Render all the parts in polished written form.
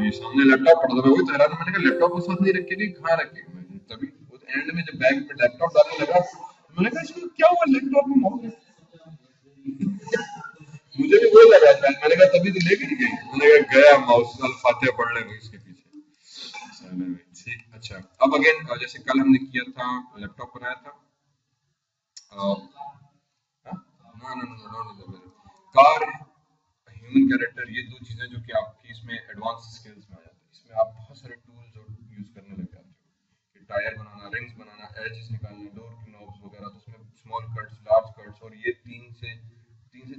ये सामने लैपटॉप पड़ा था, मैं वही हैरान, मैंने कहा लैपटॉप को साथ नहीं रखेगी, कहाँ रखेगी मैं, तभी एंड में जब बैग में लैपटॉप डालने लगा मैंने कहा इसमें क्या हुआ, लैपटॉप में माउस मुझे भी वही लगा था, मैंने कहा तभी तो लेके नहीं गई, मैंने कहा गया माउस अल फातिहा पढ़ ले इसके पीछे। चलो भाई ठीक, अच्छा अब अगेन जैसे कल हमने किया था, लैपटॉप बनाया था, ना ना ना ना कार, ह्यूमन कैरेक्टर, ये दो चीजें जो कि आपकी इसमें एडवांस स्किल्स में आ जाती है, इसमें आप बहुत सारे टूल्स और यूज करने लग जाते हो कि टायर बनाना, रिंग्स बनाना, एजेस निकालना, डोर की नॉब्स वगैरह, तो उसमें स्मॉल कट्स, लार्ज कट्स, और ये 3 से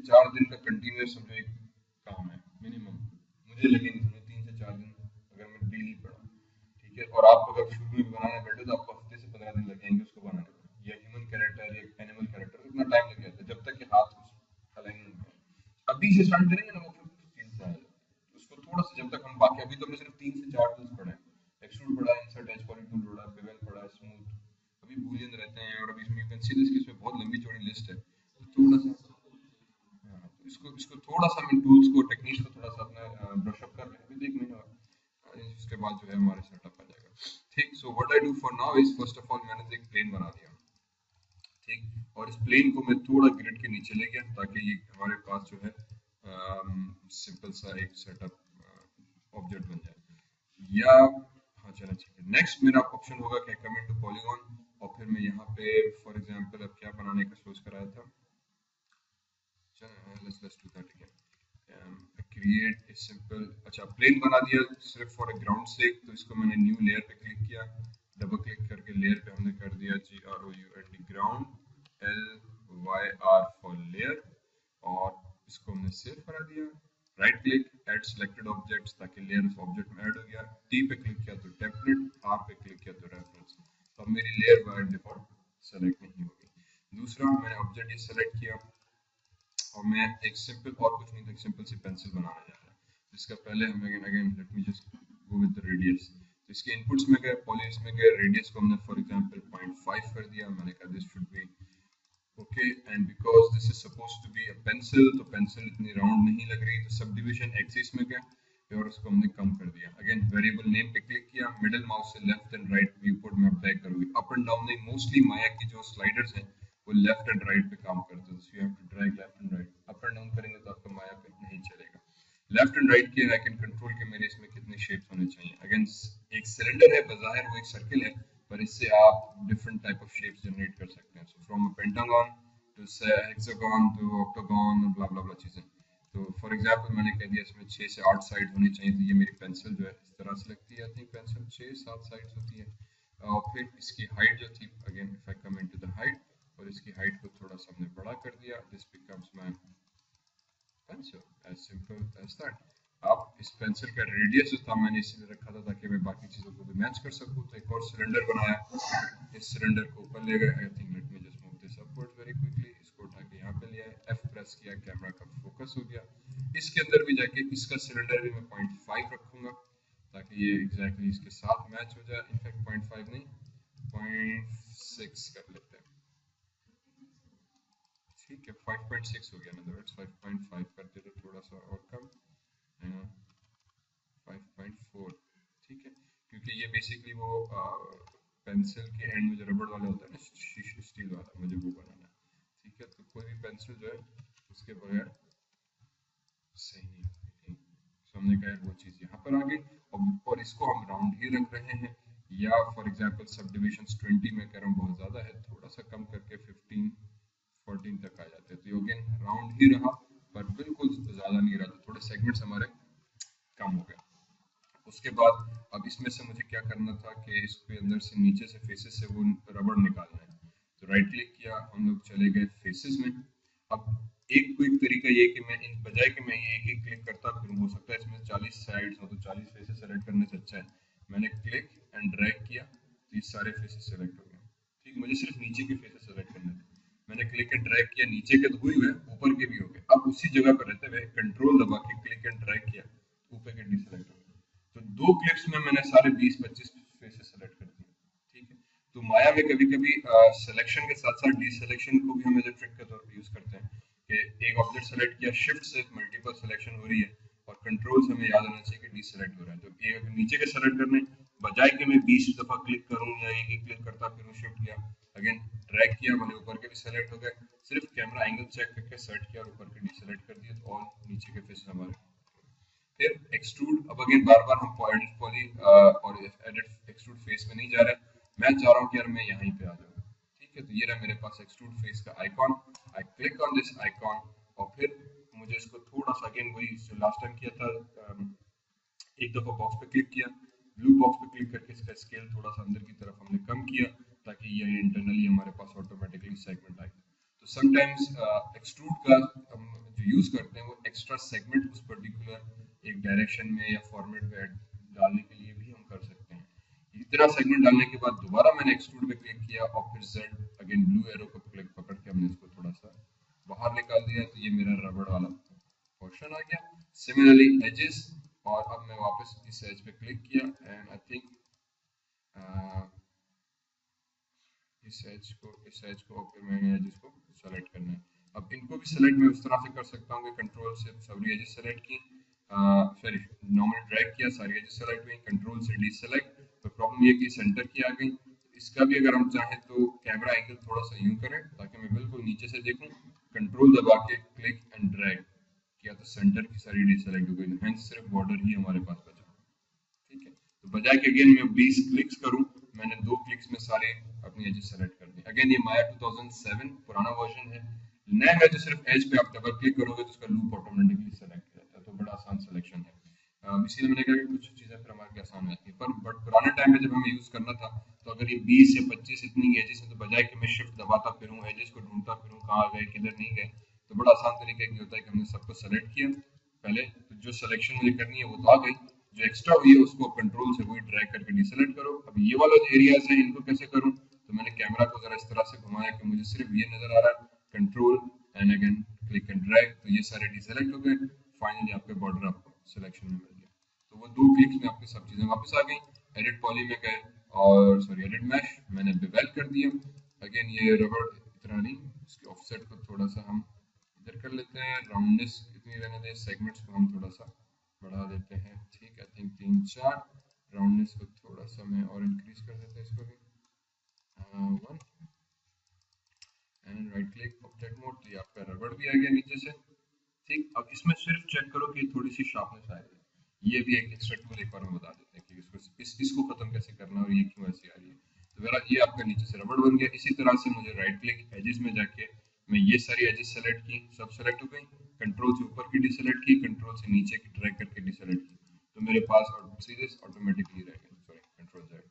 4 दिन का कंटिन्यूस समझो एक काम है मिनिमम, मुझे लगे नहीं समझो 3 से 4 दिन अगर मैं डेली पढ़ा, ठीक है, और आप अगर शुरू में बनाने बैठे तो आपको हफ्ते से 15 दिन लग जाएंगे उसको बनाने में, या ह्यूमन कैरेक्टर या एनिमल कैरेक्टर इतना टाइम लग जाता है जब तक कि हाथ अलाइनमेंट में, अभी से स्टार्ट करेंगे ना वो फिर फील से आएगा, तो उसको थोड़ा सा जब तक हम, बाकी अभी तो हमने सिर्फ 3 से 4 टूल्स पढ़े हैं, एक्सट्रूड पढ़ा, इंसर्ट एज पॉली टूल पढ़ा, बेवल पढ़ा, स्मूथ, अभी बूलियन रहते हैं, और अभी इसमें यू कैन सी दिस कि इसमें बहुत लंबी चौड़ी लिस्ट है, तो थोड़ा सा हाँ, तो इसको इसको थोड़ा सा हम टूल्स को, टेक्निक्स को थोड़ा सा अपना ब्रश अप कर लें, अभी तो 1 महीना उसके बाद जो है हमारे सेटअप आ जाएगा, ठीक। So what I do for now is first of all मैंने एक प्लेन बना दिया, ठीक, और इस प्लेन को मैं थोड़ा ग्रिड के नीचे ले गया ताकि ये हमारे पास जो है सिंपल सा एक सेटअप ऑब्जेक्ट बन जाए, या हाँ चलो ठीक है, नेक्स्ट मेरा ऑप्शन होगा कि कम इनटू पॉलीगॉन, और फिर मैं यहाँ पे फॉर एग्जांपल अब क्या बनाने का सोच कर आया था, let's do that again, create a simple, अच्छा प्लेन बना दिया सिर्फ फॉर ए ग्राउंड से, तो इसको मैंने न्यू लेयर पे क्लिक किया, डबल क्लिक करके लेयर पे हमने कर दिया GROUND ground, LYR for layer, और इसको हमने सेव करा दिया, right click add selected objects ताकि लेयर उस ऑब्जेक्ट में ऐड हो गया, T पे क्लिक किया तो टेम्पलेट, R पे क्लिक किया तो रेफरेंस, तो अब मेरी लेयर बाय डिफॉल्ट सेलेक्ट नहीं होगी। दूसरा मैंने ऑब्जेक्ट ये सेलेक्ट किया और मैं एक सिंपल, और कुछ नहीं, एक सिंपल सी पेंसिल बनाने जा रहा है, जिसका पहले हम again let me just go with the radius, तो इसके इनपुट्स में गए, पॉलीस में गए, रेडियस को हमने फॉर एग्जांपल 0.5 कर दिया, मैंने कहा this should be okay, and because this is supposed to be a pencil, तो पेंसिल इतनी राउंड नहीं लग रही, तो सब डिवीजन एक्सिस में गए और उसको हमने कम कर दिया, अगेन वेरिएबल नेम पे क्लिक किया, मिडिल माउस से left and right view port में ड्रैग करूंगी, अप एंड डाउन नहीं, मोस्टली माया की जो स्लाइडर्स हैं वो लेफ्ट एंड राइट पे काम करते हैं, so you have to drag left and right, up and down करेंगे तो आपका माया पे नहीं चलेगा, लेफ्ट एंड राइट किया, आई कैन कंट्रोल के मेरे इसमें कितने शेप्स होने चाहिए, अगेन एक सिलेंडर है, बजाहिर वो एक सर्किल है, पर इससे आप different type of shapes generate कर सकते हैं, so from a pentagon to hexagon to octagon, blah blah blah चीजें, तो फॉर एग्जांपल मैंने कह दिया इसमें 6 से 8 साइड होनी चाहिए, तो ये मेरी पेंसिल जो है इस तरह से लगती है, आई थिंक पेंसिल 6-7 साइड्स होती है, और फिर इसकी हाइट जो थी, again if I come into the height, और इसकी हाइट को थोड़ा सा हमने बड़ा कर दिया, this becomes my pencil, as simple as that. अब इस पेंसिल का रेडियस जो था मैंने इसलिए रखा था ताकि मैं बाकी चीजों को भी मैच कर सकूं, तो एक और सिलेंडर बनाया, इस सिलेंडर को ऊपर ले गए, I think late me just move this upwards very quickly, इसको उठा के यहाँ पे ले आए, F प्रेस किया, कैमरा का फोकस हो गया, इसके अंदर भी जाके इसका सिलेंडर भी मैं 0.5 रखूंगा ताकि ये एग्जैक्टली इसके साथ मैच हो जाए, इनफैक्ट 0.5 नहीं 0.6 कर लेते हैं, ठीक है 5.6 हो गया, मतलब 5.5 करते तो थोड़ा सा और कम, 5.4, ठीक है, क्योंकि ये बेसिकली वो पेंसिल के एंड में जो रबड़ वाला होता है ना, स्टील वाला, मुझे वो बनाना है, ठीक है, तो कोई भी पेंसिल जो है उसके बगैर सही नहीं होती, तो हमने कहा वो चीज यहाँ पर आ गई, और इसको हम राउंड ही रख रहे हैं, या फॉर एग्जांपल सब डिविजन 20 में कर हम बहुत ज्यादा है, थोड़ा सा कम करके 15-14 तक आ जाते हैं, तो अगेन राउंड ही रहा पर बिल्कुल ज्यादा नहीं रहा, तो थोड़े सेगमेंट्स हमारे कम हो गए। उसके बाद अब इसमें से मुझे क्या करना था कि इसके अंदर से नीचे से फेसेस से वो रबड़ निकालना है, तो राइट क्लिक किया, हम लोग चले गए फेसेस में, अब एक क्विक तरीका ये कि मैं इन बजाय कि मैं ये एक ही क्लिक करता, फिर हो सकता है इसमें 40 साइड्स हो तो 40 फेसेस सेलेक्ट करने से अच्छा है मैंने क्लिक एंड ड्रैग किया तो ये सारे फेसेस सेलेक्ट हो गए, ठीक, मुझे सिर्फ नीचे के फेसेस सेलेक्ट करने थे, मैंने क्लिक एंड ड्रैग किया, नीचे के तो हुए हुए, ऊपर के भी हो गए, अब उसी जगह पर रहते हुए कंट्रोल दबा के क्लिक एंड ड्रैग किया, ऊपर के डिसेलेक्ट हो गए, तो 2 क्लिप्स में मैंने सारे 20-25 फेसेस सेलेक्ट कर दिए, ठीक है, तो माया में कभी कभी सिलेक्शन के साथ साथ डिसेलेक्शन को भी हम एज ए ट्रिक के तौर पे यूज करते हैं कि एक ऑब्जेक्ट सेलेक्ट किया, शिफ्ट से मल्टीपल सिलेक्शन हो रही है, और कंट्रोल हमें याद रहना चाहिए कि डीसेलेक्ट हो रहा है। तो ये अगर नीचे के सेलेक्ट करने बजाय कि मैं 20 दफा क्लिक करूं या एक ही क्लिक करता फिर शिफ्ट किया, अगेन ड्रैग किया, मैंने ऊपर के भी सेलेक्ट हो गए, सिर्फ कैमरा एंगल चेक करके सेट किया और ऊपर के डीसेलेक्ट कर दिए, तो ऑल नीचे के फेस हमारे। फिर एक्सट्रूड, अब अगेन बार बार हम एडिट पॉली और एडिट एक्सट्रूड फेस में नहीं जा रहे, मैं चाह रहा हूँ कि यार मैं यहीं पे आ जाऊँ। ठीक है, तो ये रहा मेरे पास एक्सट्रूड फेस का icon, I click on this icon और फिर मुझे इसको थोड़ा सा अगेन वही जो लास्ट टाइम किया था, एक दफा बॉक्स पे क्लिक किया, ब्लू बॉक्स पे क्लिक करके इसका स्केल थोड़ा सा अंदर की तरफ हमने कम किया ताकि ये इंटरनली हमारे पास ऑटोमेटिकली सेगमेंट आए। तो समटाइम्स एक्सट्रूड का हम जो यूज करते हैं वो एक्स्ट्रा सेगमेंट उस पर्टिकुलर एक डायरेक्शन में या फॉर्मेट में डालने के लिए भी हम कर सकते हैं। इतना सेगमेंट डालने के बाद दोबारा मैंने एक्सट्रूड पे क्लिक किया और फिर जेड अगेन ब्लू एरो को क्लिक पकड़ के हमने इसको थोड़ा सा बाहर निकाल दिया, तो ये मेरा रबड़ वाला पोर्शन आ गया। सिमिलरली एजेस, और अब मैं वापस इस एज पे क्लिक किया एंड आई थिंक इस एज को फिर मैंने एजेस को सेलेक्ट करना है। अब इनको भी सेलेक्ट मैं उस तरह से कर सकता हूँ कि कंट्रोल से सारी एजेस सेलेक्ट की, सॉरी नॉर्मल ड्रैग किया, सारी एजेस सेलेक्ट हुई, कंट्रोल से डीसेलेक्ट, तो प्रॉब्लम ये कि सेंटर की आ गई। इसका भी अगर हम चाहें तो कैमरा एंगल थोड़ा सा यूं करें ताकि मैं बिल्कुल नीचे से देखूं, कंट्रोल दबा के क्लिक एंड ड्रैग किया तो सेंटर की सारी डीसेलेक्ट हो गई, हेंस सिर्फ बॉर्डर ही हमारे पास बचा। ठीक है, तो बजाय कि अगेन मैं 20 क्लिक्स करूं, मैंने 2 क्लिक्स में सारे अपनी एजेस सेलेक्ट कर दिए। अगेन ये माया 2007 पुराना वर्जन है, नया है तो सिर्फ एज पे आप डबल क्लिक करोगे तो उसका लूप ऑटोमेटिकली सेलेक्ट हो जाता है, तो बड़ा आसान सिलेक्शन है। इसीलिए मैंने कहा कि कुछ चीजें फिर हमारे लिए आसान रहती है, पर बट पुराने टाइम में जब हमें यूज करना था तो अगर ये 20 या 25 इतनी एजेस है तो बजाय कि मैं शिफ्ट दबाता फिरूं, एजेस को ढूंढता फिरूं कहाँ गए किधर नहीं गए, तो बड़ा आसान तरीका ये होता है कि हमने सबको सेलेक्ट किया पहले, तो जो सिलेक्शन मुझे करनी है वो तो आ गई, जो एक्स्ट्रा हुई है उसको कंट्रोल से वही ड्रैग करके डिसेलेक्ट करो। अब ये वाला जो एरियाज है इनको कैसे करूं, तो मैंने कैमरा को जरा इस तरह से घुमाया कि मुझे सिर्फ ये नजर आ रहा है, control and again click and drag, तो ये सारे डिसेलेक्ट हो गए, फाइनली आपके बॉर्डर आपको सिलेक्शन में मिल गया। तो वो 2 क्लिक्स में आपकी सब चीजें वापस आ गई, एडिट पॉली में गए और सॉरी एडिट मैश मैंने बेवेल कर दिया। अगेन ये रबड़ इतना नहीं, इसके ऑफसेट को थोड़ा सा हम इधर कर लेते हैं, राउंडनेस इतनी रहने दें, सेगमेंट्स को हम थोड़ा सा बढ़ा देते हैं। ठीक, आई थिंक 3-4, राउंडनेस को थोड़ा सा मैं और इंक्रीज कर देता है, इसको भी 1 and right click object mode, तो ये आपका रबड़ भी आ गया नीचे से। ठीक, अब इसमें सिर्फ चेक करो कि थोड़ी सी शार्पनेस आ रही है, ये भी एक एक्स्ट्रा टूल एक बार हम बता देते हैं कि इसको खत्म कैसे करना और ये क्यों ऐसी आ रही है। तो मेरा ये आपका नीचे से रबड़ बन गया। इसी तरह से मुझे राइट क्लिक एजेस में जाके मैं ये सारी एजेस सेलेक्ट की, सब सेलेक्ट हो गई, कंट्रोल से ऊपर की डिसेलेक्ट की, कंट्रोल से नीचे की ड्रैग करके डिसेलेक्ट की, तो मेरे पास सीधे ऑटोमेटिकली रह गए, सॉरी कंट्रोल जेड।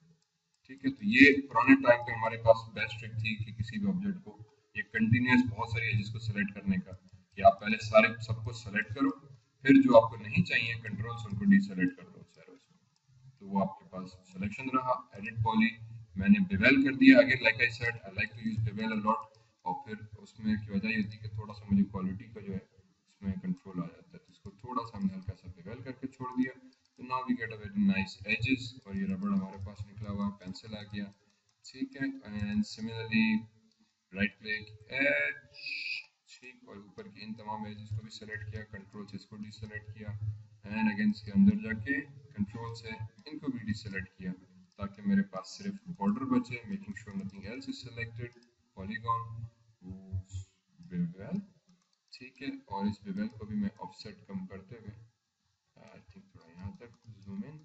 ठीक है, तो ये पुराने टाइम पे हमारे पास बेस्ट ट्रिक थी कि किसी भी ऑब्जेक्ट को ये कंटिन्यूस बहुत सारी एजेस को सेलेक्ट करने का, कि आप पहले सारे सबको सेलेक्ट करो, फिर जो आपको नहीं चाहिए कंट्रोल से उनको डीसेलेक्ट कर दो सारे, तो वो आपके पास सिलेक्शन रहा। एडिट पॉली मैंने बेवेल कर दिया, again like I said I like to use bevel a lot, और फिर उसमें की वजह ये थी कि थोड़ा सा मुझे क्वालिटी का जो है उसमें कंट्रोल आ जाता है, तो इसको थोड़ा सा हमने हल्का सा बेवेल करके छोड़ दिया, तो now we get a very nice edges, और ये रबड़ हमारे पास निकला हुआ पेंसिल आ गया। ठीक है, and similarly right click edge, ठीक, और ऊपर की इन तमाम एजेस को भी सेलेक्ट किया, कंट्रोल से इसको डीसेलेक्ट किया एंड अगेन इसके अंदर जाके कंट्रोल से इनको भी डीसेलेक्ट किया ताकि मेरे पास सिर्फ बॉर्डर बचे, making sure nothing else is selected, polygon Wavell. ठीक है, और इस बेवेल को भी मैं ऑफसेट कम करते हुए आई थिंक थोड़ा यहाँ तक जूम इन,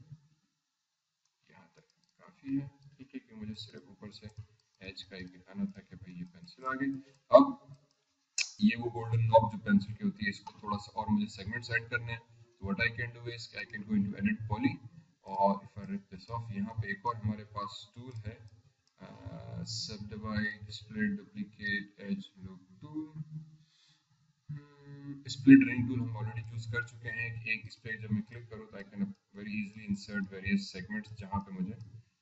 यहाँ तक काफी है। ठीक है, कि मुझे सिर्फ ऊपर से एज का एक दिखाना था कि भाई ये पेंसिल आ गई। अब ये वो गोल्डन नॉब जो पेंसिल की होती है, इसको थोड़ा सा और मुझे सेगमेंट्स ऐड करने हैं, तो what I can do is I can go into edit poly, और if I rip this off, यहाँ पे एक और हमारे पास टूल है subdivide split duplicate edge loop tool, split ring tool हम ऑलरेडी यूज कर चुके हैं। एक इस पे जब मैं क्लिक करूँ तो I can very easily insert various segments जहाँ पे मुझे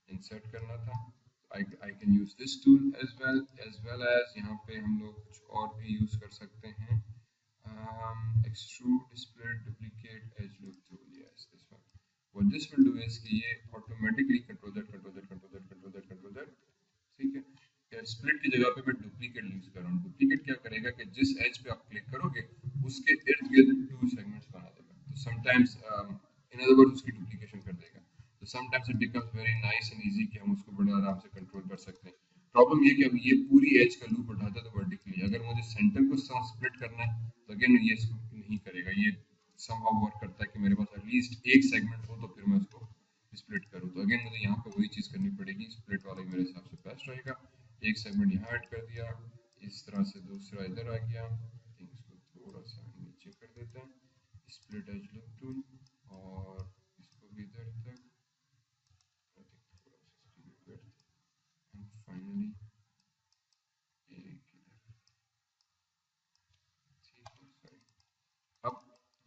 इंसर्ट करना था। I can use this tool as well as यहाँ पे हम लोग कुछ और भी यूज कर सकते हैं, extrude split duplicate edge loop tool, yes this one. What this will do is कि ये automatically control that, ठीक है, स्प्लिट की जगह पे मैं डुप्लीकेट यूज कर रहा हूँ। डुप्लीकेट क्या करेगा कि जिस एज पे आप क्लिक करोगे उसके इर्द गिर्द 2 सेगमेंट्स बना देगा, तो समटाइम्स इन अदर वर्ड्स उसकी डुप्लीकेशन कर देगा। तो sometimes it becomes very nice and easy कि हम उसको बड़े आराम से कंट्रोल कर सकते हैं। प्रॉब्लम ये कि अब ये पूरी एज का लूप उठाता है तो वर्टिकली, अगर मुझे सेंटर को स्प्लिट करना है तो अगेन ये इसको नहीं करेगा। ये समहाउ वर्क करता है कि मेरे पास एटलीस्ट एक सेगमेंट हो तो फिर मैं उसको स्प्लिट करूँ। तो अगेन मुझे यहाँ पे वही चीज़ करनी पड़ेगी, स्प्लिट वाला ही मेरे हिसाब से बेस्ट रहेगा। एक सेगमेंट यहाँ ऐड कर दिया, इस तरह से दूसरा इधर आ गया, इसको थोड़ा सा नीचे कर देते हैं, स्प्लिट एज लूप टूल, और इसको भी इधर तक, एंड फाइनली अब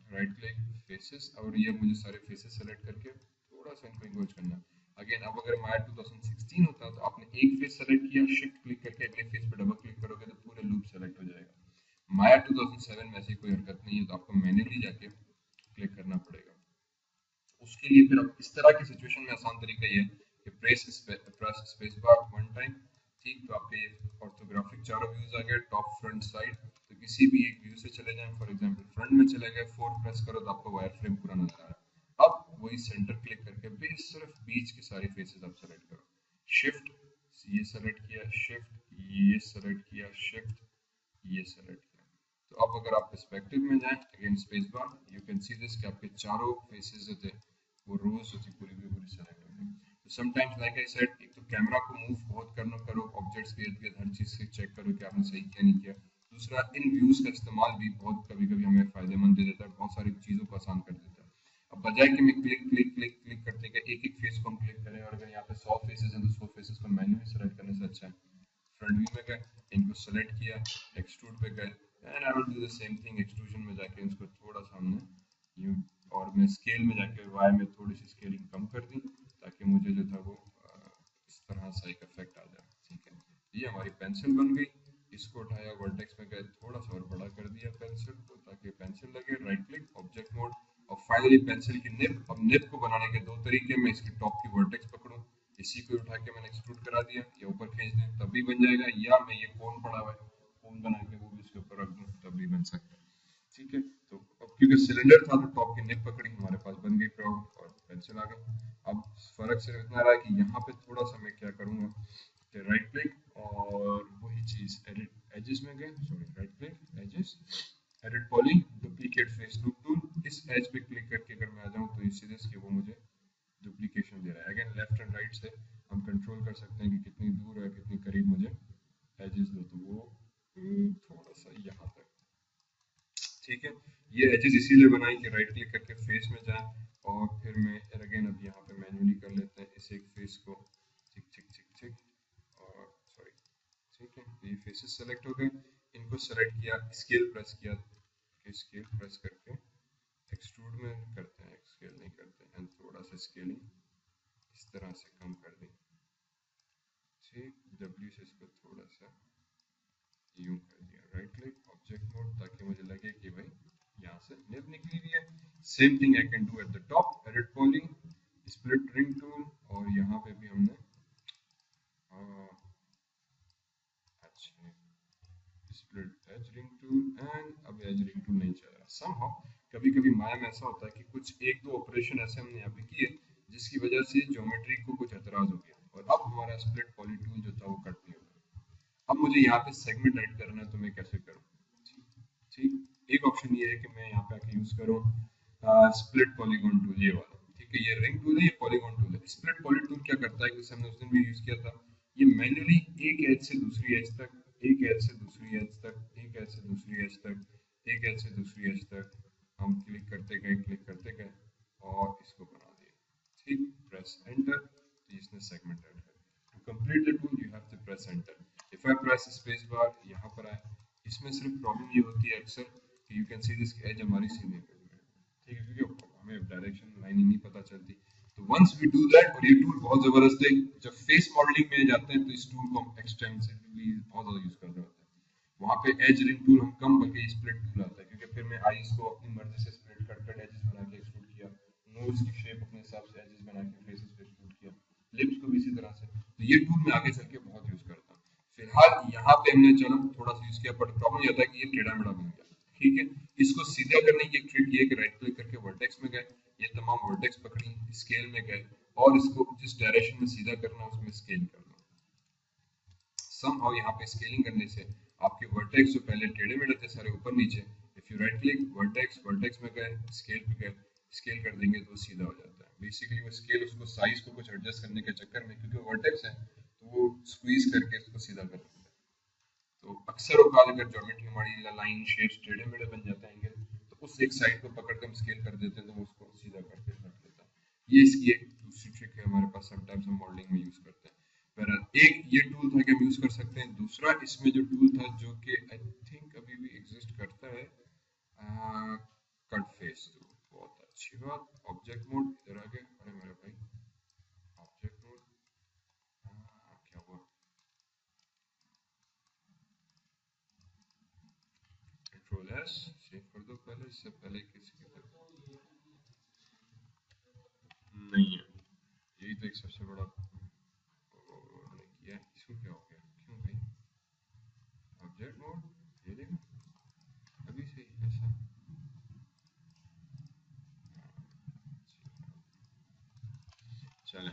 राइट क्लिक फेसेस, और ये मुझे सारे फेसेस सेलेक्ट करके थोड़ा सा इनको इंगोज करना है। अगेन अब अगर माया 2016 होता तो आपने एक फेस सेलेक्ट किया, शिफ्ट क्लिक करके अगले फेस पे डबल क्लिक करोगे तो पूरे लूप सेलेक्ट हो जाएगा। माया 2007 में ऐसी कोई हरकत नहीं है, तो आपको मैन्युअली जाके क्लिक करना पड़ेगा। उसके लिए फिर अब इस तरह की सिचुएशन में आसान तरीका ये है कि प्रेस स्पेस बार वन टाइम, ठीक। तो आपके ऑर्थोग्राफिक चारों व्यूज आ गए, टॉप फ्रंट साइड, तो किसी भी एक व्यू से चले जाएं, फॉर एग्जांपल फ्रंट में चले गए, 4 प्रेस करो तो आपको वायर फ्रेम पूरा नजर आ रहा है। अब वही सेंटर क्लिक करके बेस सिर्फ बीच के सारे फेसेस आप सेलेक्ट करो, शिफ्ट ये सेलेक्ट किया, शिफ्ट ये सेलेक्ट किया, शिफ्ट ये सेलेक्ट किया। तो अब अगर आप पर्सपेक्टिव में जाएं, again space bar, you can see this कि आपके चारों फेसेस जो थे वो रोज होती पूरी की पूरी सेलेक्ट हो गई। तो समटाइम्स लाइक आई सेड, एक तो कैमरा को मूव बहुत करना करो, ऑब्जेक्ट्स के इर्द गिर्द हर चीज से चेक करो कि आपने सही किया नहीं किया। दूसरा, इन व्यूज का इस्तेमाल भी बहुत कभी कभी हमें फायदेमंद दे देता है, बहुत सारी चीजों को आसान कर देता है। अब बजाय कि मैं क्लिक क्लिक क्लिक क्लिक करते हैं एक एक फेस को हम क्लिक करें, और अगर यहाँ पे 100 फेसेस हैं तो 100 फेसेस को मैन्युअली सेलेक्ट करने से अच्छा है फ्रंट व्यू में गए, इनको सेलेक्ट किया, एक्सट्रूड पे गए, and I will do the same thing extrusion में जाके इसको थोड़ा सा हमने यूं, और मैं स्केल में जाके वाई में थोड़ी सी स्केलिंग कम कर दी ताकि मुझे जो था वो इस तरह सा एक इफेक्ट आ जाए, ठीक है। ये हमारी पेंसिल बन गई, इसको उठाया, वर्टेक्स में गए, थोड़ा सा और बड़ा कर दिया पेंसिल को ताकि पेंसिल लगे, राइट क्लिक, ऑब्जेक्ट मोड, और फाइनली पेंसिल की निब। अब निब को बनाने के दो तरीके, मैं इसकी टॉप की वर्टेक्स पकड़ूं, इसी को उठा के मैंने एक्सट्रूड करा दिया, या ऊपर खींच दें तब भी बन जाएगा, या मैं ये कोन पड़ा हुआ है कोन बना के वो भी इसके ऊपर रख दूं तब भी बन सकता है, ठीक है। तो अब क्योंकि सिलेंडर था तो टॉप की निब पकड़ी, हमारे पास बन गई क्राउन और पेंसिल आ गई। अब फर्क सिर्फ इतना रहा कि यहाँ पे थोड़ा सा मैं क्या करूंगा कि राइट क्लिक और वही चीज एडिट एजेस में गए, sorry right click edges, edit poly, duplicate face loop tool, इस एज पे क्लिक करके अगर मैं आ जाऊं तो इसी तरह से वो मुझे डुप्लीकेशन दे रहा है। अगेन लेफ्ट एंड राइट से हम कंट्रोल कर सकते हैं कि कितनी दूर है, कितनी करीब मुझे एजेस दो, तो वो थोड़ा सा यहाँ तक, ठीक है। ये एजेस इसीलिए बनाई कि राइट क्लिक करके फेस में जाए, और फिर मैं अगेन अब यहाँ पे मैन्युअली कर लेते हैं इस एक फेस को, ठीक ठीक ठीक ठीक, और सॉरी, ठीक है, ये फेसेस सेलेक्ट हो गए, इनको सेलेक्ट किया, स्केल प्रेस किया, स्केल प्रेस करके एक्सट्रूड में करते हैं, स्केल नहीं करते, एंड थोड़ा सा स्केलिंग इस तरह से कम कर दें, ठीक, W से इसको थोड़ा सा यूं कर दिया, राइट क्लिक, ऑब्जेक्ट मोड, ताकि मुझे लगे कि भाई यहाँ से निब निकली हुई है। Same thing I can do at the top, edit poly, split ring tool, और यहाँ पे भी हमने अच्छा split edge ring tool, and अब एज रिंग टूल नहीं चल रहा समहाउ। कभी कभी माया में ऐसा होता है कि कुछ एक दो ऑपरेशन ऐसे हमने यहाँ पे किए जिसकी वजह से ज्योमेट्री को कुछ एतराज हो गया, और अब हमारा स्प्लिट पॉली टूल जो था वो कट नहीं होगा। अब मुझे यहाँ पे सेगमेंट ऐड करना है तो मैं कैसे करूँ, ठीक। एक ऑप्शन ये है कि मैं यहाँ पे आके यूज करूँ स्प्लिट पॉलीगॉन टूल, ये वाला, ठीक है। ये रिंग टूल है, ये पॉलीगॉन टूल है। स्प्लिट पॉली टूल क्या करता है कि जैसे हमने उस दिन भी यूज किया था, ये मैन्युअली एक एज से दूसरी एज तक, एक एज से दूसरी एज तक, एक एज से दूसरी एज तक, एक एज से दूसरी एज तक हम क्लिक करते गए और इसको बना दिया, ठीक। प्रेस एंटर, तो इसने सेगमेंट ऐड कर दिया। To complete the tool you have to press enter. If I press space bar, यहाँ पर आए, इसमें सिर्फ प्रॉब्लम ये होती है अक्सर कि you can see this edge हमारी सीधी है, ठीक है, क्योंकि हमें डायरेक्शन लाइन ही नहीं पता चलती। तो वंस वी डू दैट, और ये टूल बहुत जबरदस्त है, जब फेस मॉडलिंग में जाते हैं तो इस टूल को हम एक्सटेंसिवली बहुत ज्यादा यूज करते होते हैं। वहाँ पे एज रिंग टूल हम कम, बल्कि स्प्लिट टूल आता है, क्योंकि फिर मैं आईज को अपनी मर्जी से स्प्लिट कट एजेस बना के एक्सट्रूड किया, नोज की शेप अपने हिसाब से एजेस बना के फेसेस पे एक्सट्रूड किया, लिप्स को भी इसी तरह से। तो ये टूल मैं आगे चल के बहुत यूज करता हूँ। फिलहाल यहाँ पे हमने चलो थोड़ा सा यूज किया, बट प्रॉब्लम ये होता है कि ये टेढ़ा मेढ़ा बन गया, ठीक है। इसको सीधा करने की एक ट्रिक ये कि राइट क्लिक करके वर्टेक्स में गए, ये तमाम वर्टेक्स पकड़ी, स्केल में गए और इसको जिस डायरेक्शन में सीधा करना है उसमें स्केल कर दो। समहाउ यहाँ पे स्केलिंग करने से आपके वर्टेक्स जो पहले टेढ़े मेढ़े थे सारे ऊपर नीचे, if you right click vertex, vertex में गए, स्केल पे गए, स्केल कर देंगे तो सीधा हो जाता है। बेसिकली वो स्केल उसको साइज को कुछ एडजस्ट करने के चक्कर में, क्योंकि वर्टेक्स है तो वो स्क्वीज करके इसको सीधा कर देता है। तो अक्सर औकात अगर ज्योमेट्री हमारी लाइन शेप्स टेढ़े मेढ़े बन जाते हैं एंगल, तो उस एक साइड को पकड़ कर हम स्केल कर देते हैं तो वो उसको सीधा करके रख देता है। ये इसकी एक दूसरी ट्रिक है हमारे पास, समटाइम्स हम मॉडलिंग में यूज करते हैं। पर एक ये टूल था कि हम यूज कर सकते हैं। दूसरा इसमें जो टूल था जो कि आई थिंक अभी भी एग्जिस्ट करता है, कट फेस टूल। बहुत अच्छी बात। ऑब्जेक्ट मोड इधर आ गया, अरे मेरा भाई ऑब्जेक्ट मोड क्या हुआ, कंट्रोल एस सेव कर दो पहले, इससे पहले किसी की नहीं है। यही तो एक सबसे बड़ा उन्होंने किया है। इसको क्या हो गया, क्यों भाई ऑब्जेक्ट मोड, ये देखो अभी से ऐसा। चले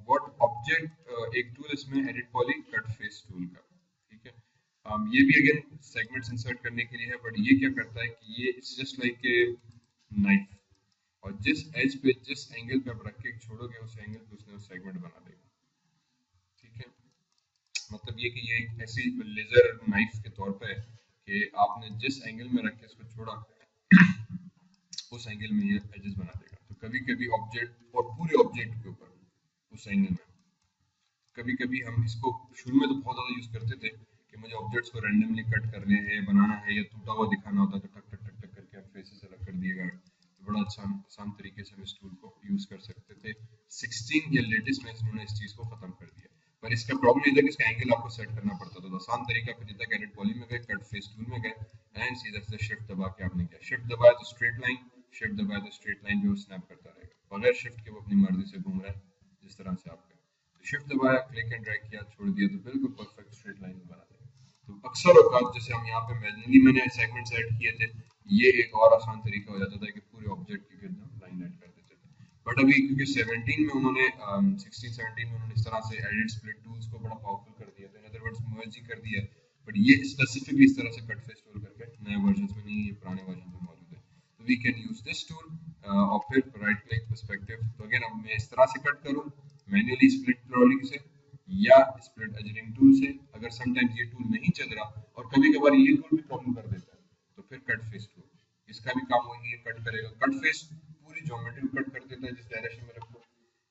व्हाट ऑब्जेक्ट, एक टूल इसमें edit poly cut face tool का, ठीक है। ये भी अगेन सेगमेंट्स इंसर्ट करने के लिए है, बट ये क्या करता है कि ये it's just like a knife, और जिस एज पे जिस एंगल पे आप रख के छोड़ोगे उस एंगल पे उसने सेगमेंट बना देगा, ठीक है। मतलब ये कि ये एक ऐसी लेजर नाइफ के तौर पे है कि आपने जिस एंगल में रख के इसको छोड़ा उस एंगल में ये एजेस बना देगा। तो कभी कभी ऑब्जेक्ट और पूरे ऑब्जेक्ट के ऊपर उस एंगल में, कभी कभी हम इसको शुरू में तो बहुत ज्यादा यूज करते थे कि मुझे ऑब्जेक्ट्स को रैंडमली कट करने हैं, बनाना है या टूटा हुआ दिखाना होता तो टक टक टक टक करके हम फेसेस अलग कर दिएगा। तो बड़ा अच्छा आसान तरीके से हम इस टूल को यूज कर सकते थे। 16 या लेटेस्ट में इन्होंने इस चीज को खत्म कर दिया, पर इसका प्रॉब्लम ये था कि इसका एंगल आपको सेट करना पड़ता था। तो आसान तरीका फिर था एडिट पॉली में गए, कट फेस टूल में गए एंड सीधा सीधा शिफ्ट दबा के आपने किया, शिफ्ट दबाया तो स्ट्रेट लाइन, शिफ्ट दबाया तो स्ट्रेट लाइन जो स्नैप करता रहेगा बगैर शिफ्ट के, वो अपनी मर्जी से घूम रहा है जिस तरह से आपका। तो शिफ्ट दबाया, क्लिक एंड ड्रैग किया, छोड़ दिया तो बिल्कुल परफेक्ट स्ट्रेट लाइन बना देगा। तो अक्सर औकात जैसे हम यहाँ पे मैनुअली मैंने सेगमेंट्स ऐड किए थे, ये एक और आसान तरीका हो जाता था कि पूरे ऑब्जेक्ट के गिर्द हम लाइन ऐड कर देते थे। बट अभी क्योंकि 17 में उन्होंने 16-17 में उन्होंने इस तरह से एडिट स्प्लिट टूल्स को बड़ा पावरफुल कर दिया, तो इन अदर वर्ड्स मर्ज ही कर दिया। बट ये स्पेसिफिकली इस तरह से कट फेस टूल करके नए वर्जन में नहीं, ये पुराने वर्जन में मौजूद है। तो we can use this tool और फिर राइट क्लिक पर्सपेक्टिव। तो अगेन अब मैं इस तरह से कट करूं मैन्युअली स्प्लिट रोलिंग से या स्प्लिट एजरिंग टूल से, अगर समटाइम्स ये टूल नहीं चल रहा और कभी कभार ये टूल भी प्रॉब्लम कर देता है, तो फिर कट फेस टूल, इसका भी काम वही है, कट करेगा। कट फेस पूरी ज्योमेट्री कट कर देता है जिस डायरेक्शन में रखो।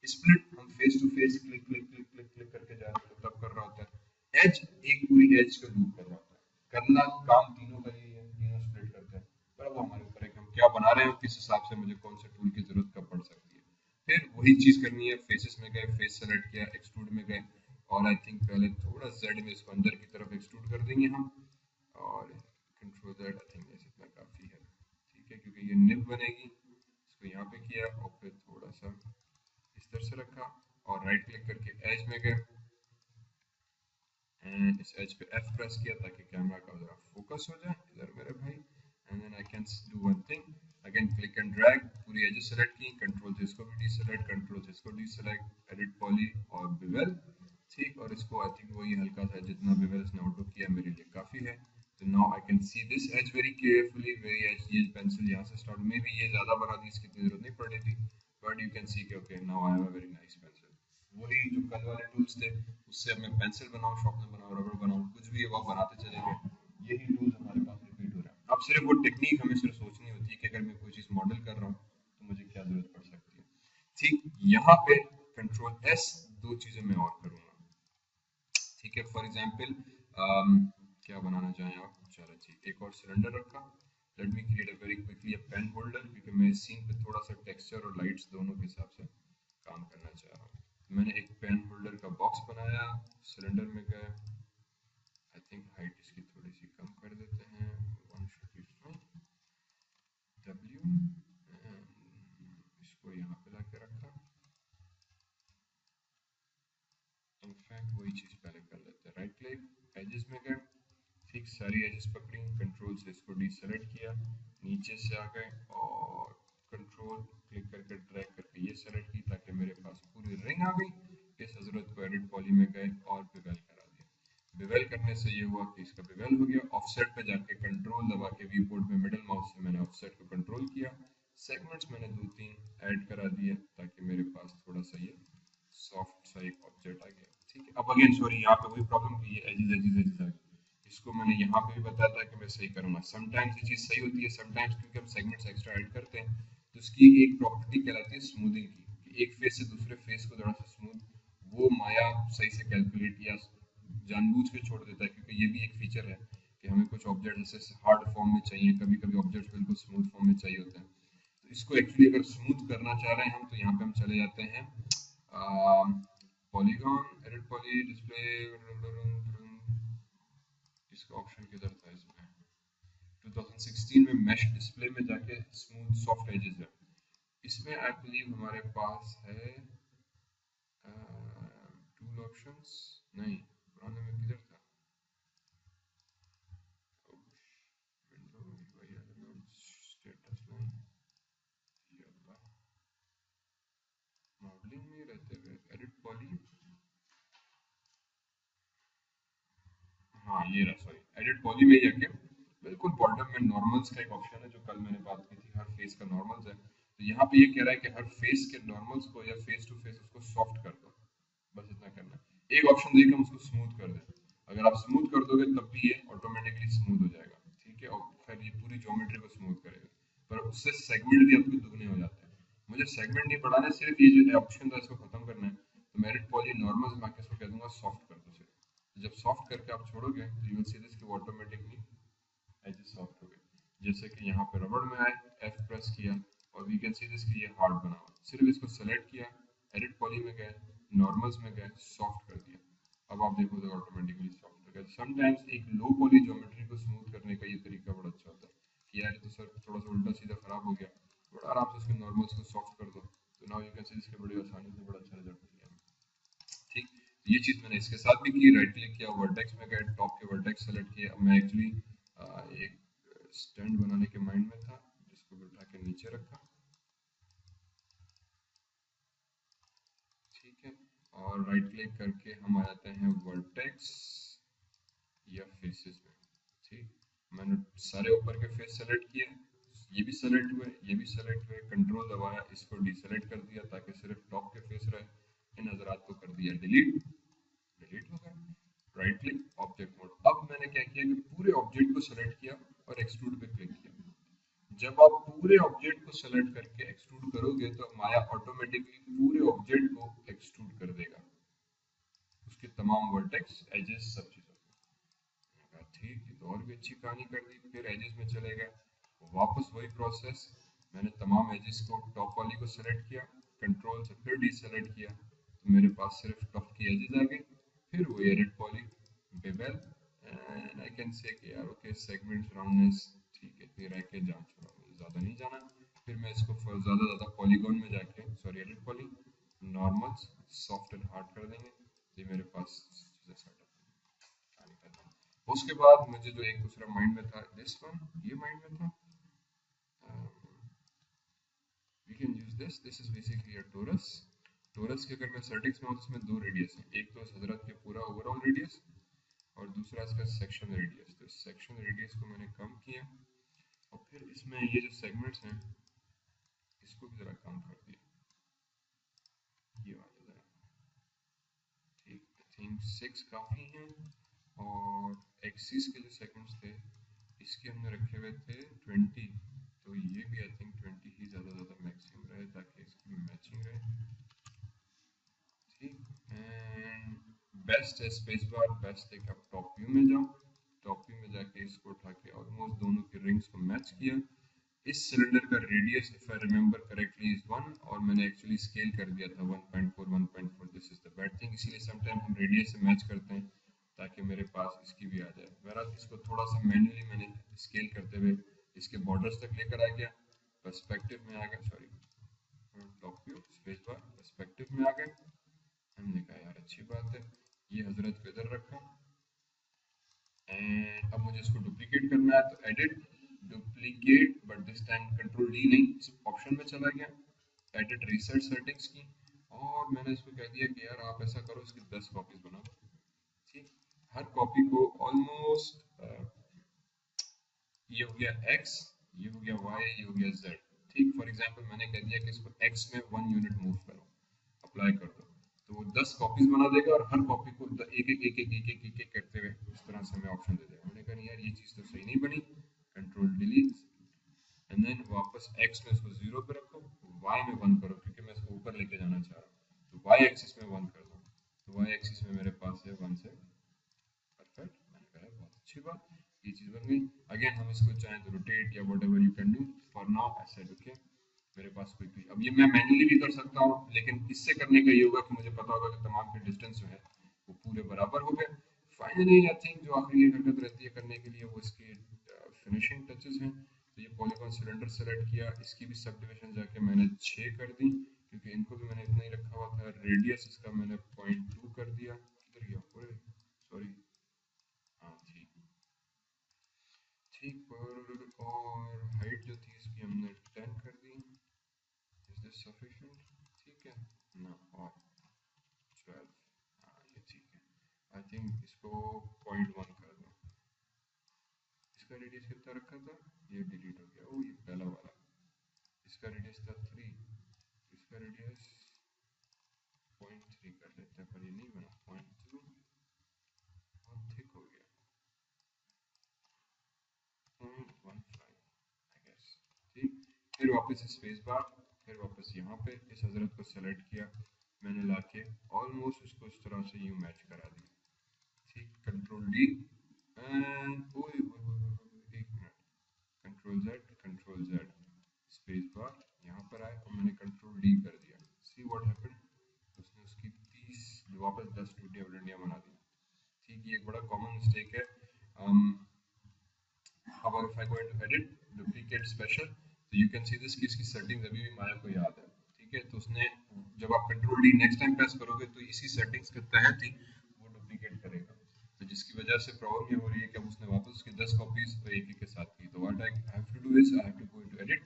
स्प्लिट हम face to face click click click click click करके जा रहे हैं तब कर रहा होता है। एज एक पूरी एज का लूप कर रहा होता है, करना काम तीनों का ही है, तीनों स्प्लिट करते हैं। पर वो हमारे ऊपर है कि हम क्या बना रहे हैं, किस हिसाब से मुझे कौन सा टूल की जरूरत कब पड़ सकती है। फिर वही चीज करनी है, फेसेस में गए, फेस सेलेक्ट किया, एक्सट्रूड में गए, और आई थिंक पहले थोड़ा जेड में इसको अंदर की तरफ एक्सट्रूड कर देंगे हम, और कंट्रोल जेड, आई थिंक इतना काफी है, ठीक है, क्योंकि ये निब बनेगी। इसको यहाँ पे किया और फिर थोड़ा सा इस तरह से रखा और राइट क्लिक करके एज में गए एंड इस एज पे एफ प्रेस किया ताकि कैमरा का जरा फोकस हो जाए इधर मेरे भाई। And then I can do one thing, again click and drag, पूरी एजेस सेलेक्ट की, कंट्रोल से इसको भी डीसेलेक्ट, कंट्रोल से इसको डीसेलेक्ट, एडिट पॉली और बिवेल, ठीक, और इसको आई थिंक वही हल्का सा जितना बिवेल इसने ऑटो किया मेरे लिए काफी है। तो now I can see this edge very carefully, very edge, ये पेंसिल यहाँ से स्टार्ट, में भी ये ज्यादा बना दी, इसकी इतनी जरूरत नहीं पड़ रही थी, बट यू कैन सी कि okay now I have a very nice pencil. वही जो कल वाले टूल्स थे उससे अब मैं पेंसिल बनाऊं, शॉर्पनर बनाऊं, रबड़ बनाऊं, कुछ भी वो बनाते चले गए, यही टूल्स हमारे पास रिपीट हो रहा है। अब सिर्फ वो टेक्निक हमें सिर्फ सोचनी होती है कि अगर मैं कोई चीज मॉडल कर रहा हूँ तो मुझे क्या जरूरत पड़ सकती है। ठीक, यहाँ पे कंट्रोल एस दो चीजें मैं और करूंगा, ठीक है। फॉर एग्जाम्पल क्या बनाना चाहें आप, चलो ठीक, एक और सिलेंडर रखा, let me create a very quickly a pen holder, क्योंकि मैं इस सीन पे थोड़ा सा टेक्सचर और लाइट्स दोनों के हिसाब से काम करना चाह रहा हूँ। मैंने एक पेन होल्डर का बॉक्स बनाया, सिलेंडर में गए, आई थिंक हाइट इसकी थोड़ी सी कम कर देते हैं, 1 should be fine, W, इसको यहाँ पे लाके रखा, इनफैक्ट वही चीज पहले कर लेते हैं, राइट क्लिक, एजेस में गए, ठीक, सारी एजेस पकड़ी, कंट्रोल से इसको डीसेलेक्ट किया, नीचे से आ गए और क्लिक करके ड्रैग करके ये सेलेक्ट की ताकि मेरे पास पूरी रिंग आ गई। इस हजरत को एडिट पॉली में गए और बेवेल करा दिया। बेवेल करने से ये हुआ कि इसका बेवेल हो गया। ऑफसेट पे जाके कंट्रोल दबा के व्यू पोर्ट में मिडिल माउस से मैंने ऑफसेट को कंट्रोल किया। सेगमेंट्स मैंने 2-3 ऐड करा दिए ताकि मेरे पास थोड़ा सा ये सॉफ्ट सा एक ऑब्जेक्ट आ गया। ठीक है, अब अगेन सॉरी यहाँ पे वही प्रॉब्लम की है, एजिज एजिज एजिज आ गई। इसको मैंने यहाँ पे भी बताया था कि मैं सही करूँगा। समटाइम्स ये चीज़ सही होती है, समटाइम्स क्योंकि हम सेगमेंट्स एक्स्ट्रा ऐड करते हैं तो इसकी एक प्रॉपर्टी कहलाती है स्मूथिंग की, कि एक फेस से दूसरे फेस को थोड़ा सा स्मूथ वो माया सही से कैलकुलेट या जानबूझ के छोड़ देता है, क्योंकि ये भी एक फीचर है कि हमें कुछ ऑब्जेक्ट जैसे हार्ड फॉर्म में चाहिए, कभी कभी ऑब्जेक्ट बिल्कुल स्मूथ फॉर्म में चाहिए होता है। तो इसको एक्चुअली अगर स्मूथ करना चाह रहे हैं हम तो यहाँ पे हम चले जाते हैं पॉलीगॉन, एडिट पॉली, डिस्प्ले, इसका ऑप्शन किधर था इसमें, 2016 में मैश डिस्प्ले में जाके स्मूथ सॉफ्ट एजेस है। इसमें आई बिलीव हमारे पास है टूल ऑप्शंस, नहीं पुराने में किधर था, window UI elements, status line, ये अल्लाह, मॉडलिंग में रहते हुए एडिट पॉली, हाँ ये रहा, सॉरी एडिट पॉली में ही जाके बिल्कुल बॉटम में नॉर्मल्स का एक ऑप्शन है जो कल मैंने बात की थी, हर फेस का नॉर्मल्स है। तो यहाँ पे ये कह रहा है कि हर फेस के नॉर्मल्स को या फेस टू फेस उसको सॉफ्ट कर दो, बस इतना करना है। एक ऑप्शन देकर हम उसको स्मूथ कर दें, अगर आप स्मूथ कर दोगे तब भी ये ऑटोमेटिकली स्मूथ हो जाएगा। ठीक है, और फिर ये पूरी ज्योमेट्री को स्मूथ करेगा, पर उससे सेगमेंट भी आपके दुगने हो जाते हैं। मुझे सेगमेंट नहीं बढ़ाना, सिर्फ ये जो ऑप्शन था इसको खत्म करना है। तो मैं एडिट पॉली नॉर्मल में आके इसको कह दूंगा सॉफ्ट कर दो सिर्फ। तो जब सॉफ्ट करके आप छोड़ोगे तो यू विल सी दिस कि ऑटोमेटिकली एजेस सॉफ्ट हो गए। जैसे कि यहाँ पे रबड़ में आए, एफ प्रेस किया और वी कैन सी दिस कि ये हार्ड बना हुआ। सिर्फ इसको सेलेक्ट किया, एडिट पॉली में गए, नॉर्मल्स में गए, सॉफ्ट कर दिया। अब आप देखो तो ऑटोमेटिकली सॉफ्ट हो गया। समटाइम्स एक लो पॉली ज्योमेट्री को स्मूथ करने का ये तरीका बड़ा अच्छा होता है कि यार तो सर थोड़ा सा उल्टा सीधा खराब हो गया, बड़ा आराम से उसके नॉर्मल्स को सॉफ्ट कर दो, तो नाउ यू कैन सी इसके बड़ी आसानी से बड़ा अच्छा रिजल्ट मिल गया। ठीक, ये चीज मैंने इसके साथ भी की। राइट क्लिक किया, वर्टेक्स में गए, टॉप के वर्टेक्स सेलेक्ट किया। अब मैं एक्चुअली एक स्टैंड बनाने के माइंड में था, जिसको उठा के नीचे रखा। ठीक है, और राइट क्लिक करके हम आ जाते हैं वर्टेक्स या फेसेस में। ठीक, मैंने सारे ऊपर के फेस सेलेक्ट किए, ये भी सेलेक्ट हुए, ये भी सेलेक्ट हुए, कंट्रोल दबाया, इसको डिसेलेक्ट कर दिया ताकि सिर्फ टॉप के फेस रहे। इन हजरात को कर दिया डिलीट, डिलीट हो गया। Right click, object mode. अब मैंने क्या किया कि पूरे ऑब्जेक्ट को सेलेक्ट किया और एक्सट्रूड पे क्लिक किया। जब आप पूरे ऑब्जेक्ट को सेलेक्ट करके एक्सट्रूड करोगे तो माया ऑटोमेटिकली पूरे ऑब्जेक्ट को एक्सट्रूड कर देगा, उसके तमाम वर्टेक्स, एजेस, सब चीजों को। ठीक है, तो और भी अच्छी कहानी कर दी। फिर एजेस में चले गए, वापस वही प्रोसेस, मैंने तमाम एजेस को टॉप वाली को सेलेक्ट किया, कंट्रोल से फिर डीसेलेक्ट किया, तो मेरे पास सिर्फ टॉप की एजेस आ गई। फिर वो edit poly, Wavell, and I can say कि यार ओके सेगमेंट्स, राउंडनेस, ठीक है, फिर रह के जान छोड़ा, मुझे ज़्यादा नहीं जाना। फिर मैं इसको ज़्यादा पॉलीगॉन में जाके, sorry edit poly, normals, soft and hard कर देंगे। ये मेरे पास चीज़ें सेटअप। उसके बाद मुझे जो एक दूसरा माइंड में था, दिस वन, ये माइंड में था, we can use this is basically a torus. Torus के अगर मैं सर्टिक्स में हूँ तो इसमें दो रेडियस है, एक तो इस हजरत के पूरा ओवरऑल रेडियस और दूसरा इसका सेक्शन रेडियस। तो इस सेक्शन रेडियस को मैंने कम किया और फिर इसमें ये जो सेगमेंट्स हैं इसको भी जरा कम कर दिया, ये वाला जरा। ठीक, आई थिंक 6 काफ़ी हैं। और एक्सिस के जो सेगमेंट्स थे इसके हमने रखे हुए थे 20, तो ये भी आई थिंक 20 ही ज़्यादा मैक्सिमम रहे ताकि इसकी मैचिंग रहे। ठीक, एंड बेस्ट है स्पेस बार, बेस्ट है कि आप टॉप व्यू में जाओ, टॉप व्यू में जाके इसको उठा के ऑलमोस्ट दोनों के रिंग्स को मैच किया। इस सिलेंडर का radius if I remember correctly is 1 और मैंने एक्चुअली स्केल कर दिया था 1.4 1.4। This is the bad thing, इसीलिए समटाइम हम रेडियस से मैच करते हैं ताकि मेरे पास इसकी भी आ जाए। बहरहाल इसको थोड़ा सा मैन्युअली मैंने स्केल करते हुए इसके बॉर्डर्स तक लेकर आ गया, पर्सपेक्टिव में आ गया, sorry top view space bar perspective में आ गए। हमने कहा यार अच्छी बात है, ये हजरत को इधर रखा एंड अब मुझे इसको डुप्लीकेट करना है, तो edit, duplicate, but this time control D नहीं, ऑप्शन में चला गया, एडिट रीसेट सेटिंग्स की और मैंने इसको कह दिया कि यार आप ऐसा करो इसकी 10 कॉपीज बना दो। ठीक, हर कॉपी को ऑलमोस्ट ये हो गया x, ये हो गया y, ये हो गया z। ठीक, फॉर एग्जांपल मैंने कह दिया कि इसको x में 1 यूनिट मूव करो, अप्लाई कर दो, तो वो 10 कॉपीज बना देगा और हर कॉपी को एक एक एक एक एक एक एक एक करते हुए इस तरह से हमें ऑप्शन दे देगा। मैंने कहा यार ये चीज़ तो सही नहीं बनी, कंट्रोल डिलीट एंड देन वापस x में इसको 0 पे रखो, y में 1 करो क्योंकि मैं इसको ऊपर लेके जाना चाह रहा हूँ, तो y एक्सिस में 1 कर दो, तो y एक्सिस में मेरे पास है 1 से परफेक्ट। मैंने कहा बहुत अच्छी बात, ये चीज बन गई। अगेन हम इसको चाहें तो रोटेट या whatever you can do, for now I said okay. मेरे पास कोई अब ये मैं मैन्युअली भी कर सकता हूँ, लेकिन इससे करने का ये होगा कि मुझे पता होगा कि तमाम के डिस्टेंस जो है वो पूरे बराबर हो गए। फाइनली आई थिंक जो आखिरी ये हरकत रहती है करने के लिए वो इसके फिनिशिंग टचेस हैं। तो ये पॉलीगॉन सिलेंडर सेलेक्ट किया, इसकी भी सब डिविजन जाके मैंने 6 कर दी क्योंकि इनको भी मैंने इतना ही रखा हुआ था। रेडियस इसका मैंने 0.2 कर दिया, किधर गया, सॉरी, हाँ ठीक ठीक पर, और हाइट जो थी इसकी हमने 10 कर दी। Is this sufficient? ठीक है ना, और 12, हाँ ये ठीक है। आई थिंक इसको 0.1 कर दो। इसका रेडियस कितना रखा था, ये डिलीट हो गया, ओ ये पहला वाला, इसका रेडियस था 3, इसका रेडियस 0.3 कर लेते हैं, पर ये नहीं बना, 0.2 बहुत थिक हो गया, 0.15 आई गेस। ठीक, फिर वापस स्पेस बार, फिर वापस यहाँ पे इस हजरत को सेलेक्ट किया मैंने, लाके ऑलमोस्ट इसको इस तरह से यूं मैच करा दिया। ठीक, कंट्रोल डी एंड एक minute, control Z space bar, यहाँ पर आए और मैंने कंट्रोल डी कर दिया। सी व्हाट हैपेंड, उसने उसकी 30 वापस 10 टूटी एवरेंडिया बना दी। ठीक, ये एक बड़ा कॉमन मिस्टेक है। However, if I go into edit, duplicate special, तो you can see this कि इसकी सेटिंग्स अभी भी माया को याद है। ठीक है, तो उसने जब आप control D next time press करोगे तो इसी सेटिंग्स के तहत ही वो डुप्लीकेट करेगा, तो जिसकी वजह से प्रॉब्लम ये हो रही है कि उसने वापस उसकी 10 कॉपीज एक एक के साथ की। तो what I have to do is I have to go into edit,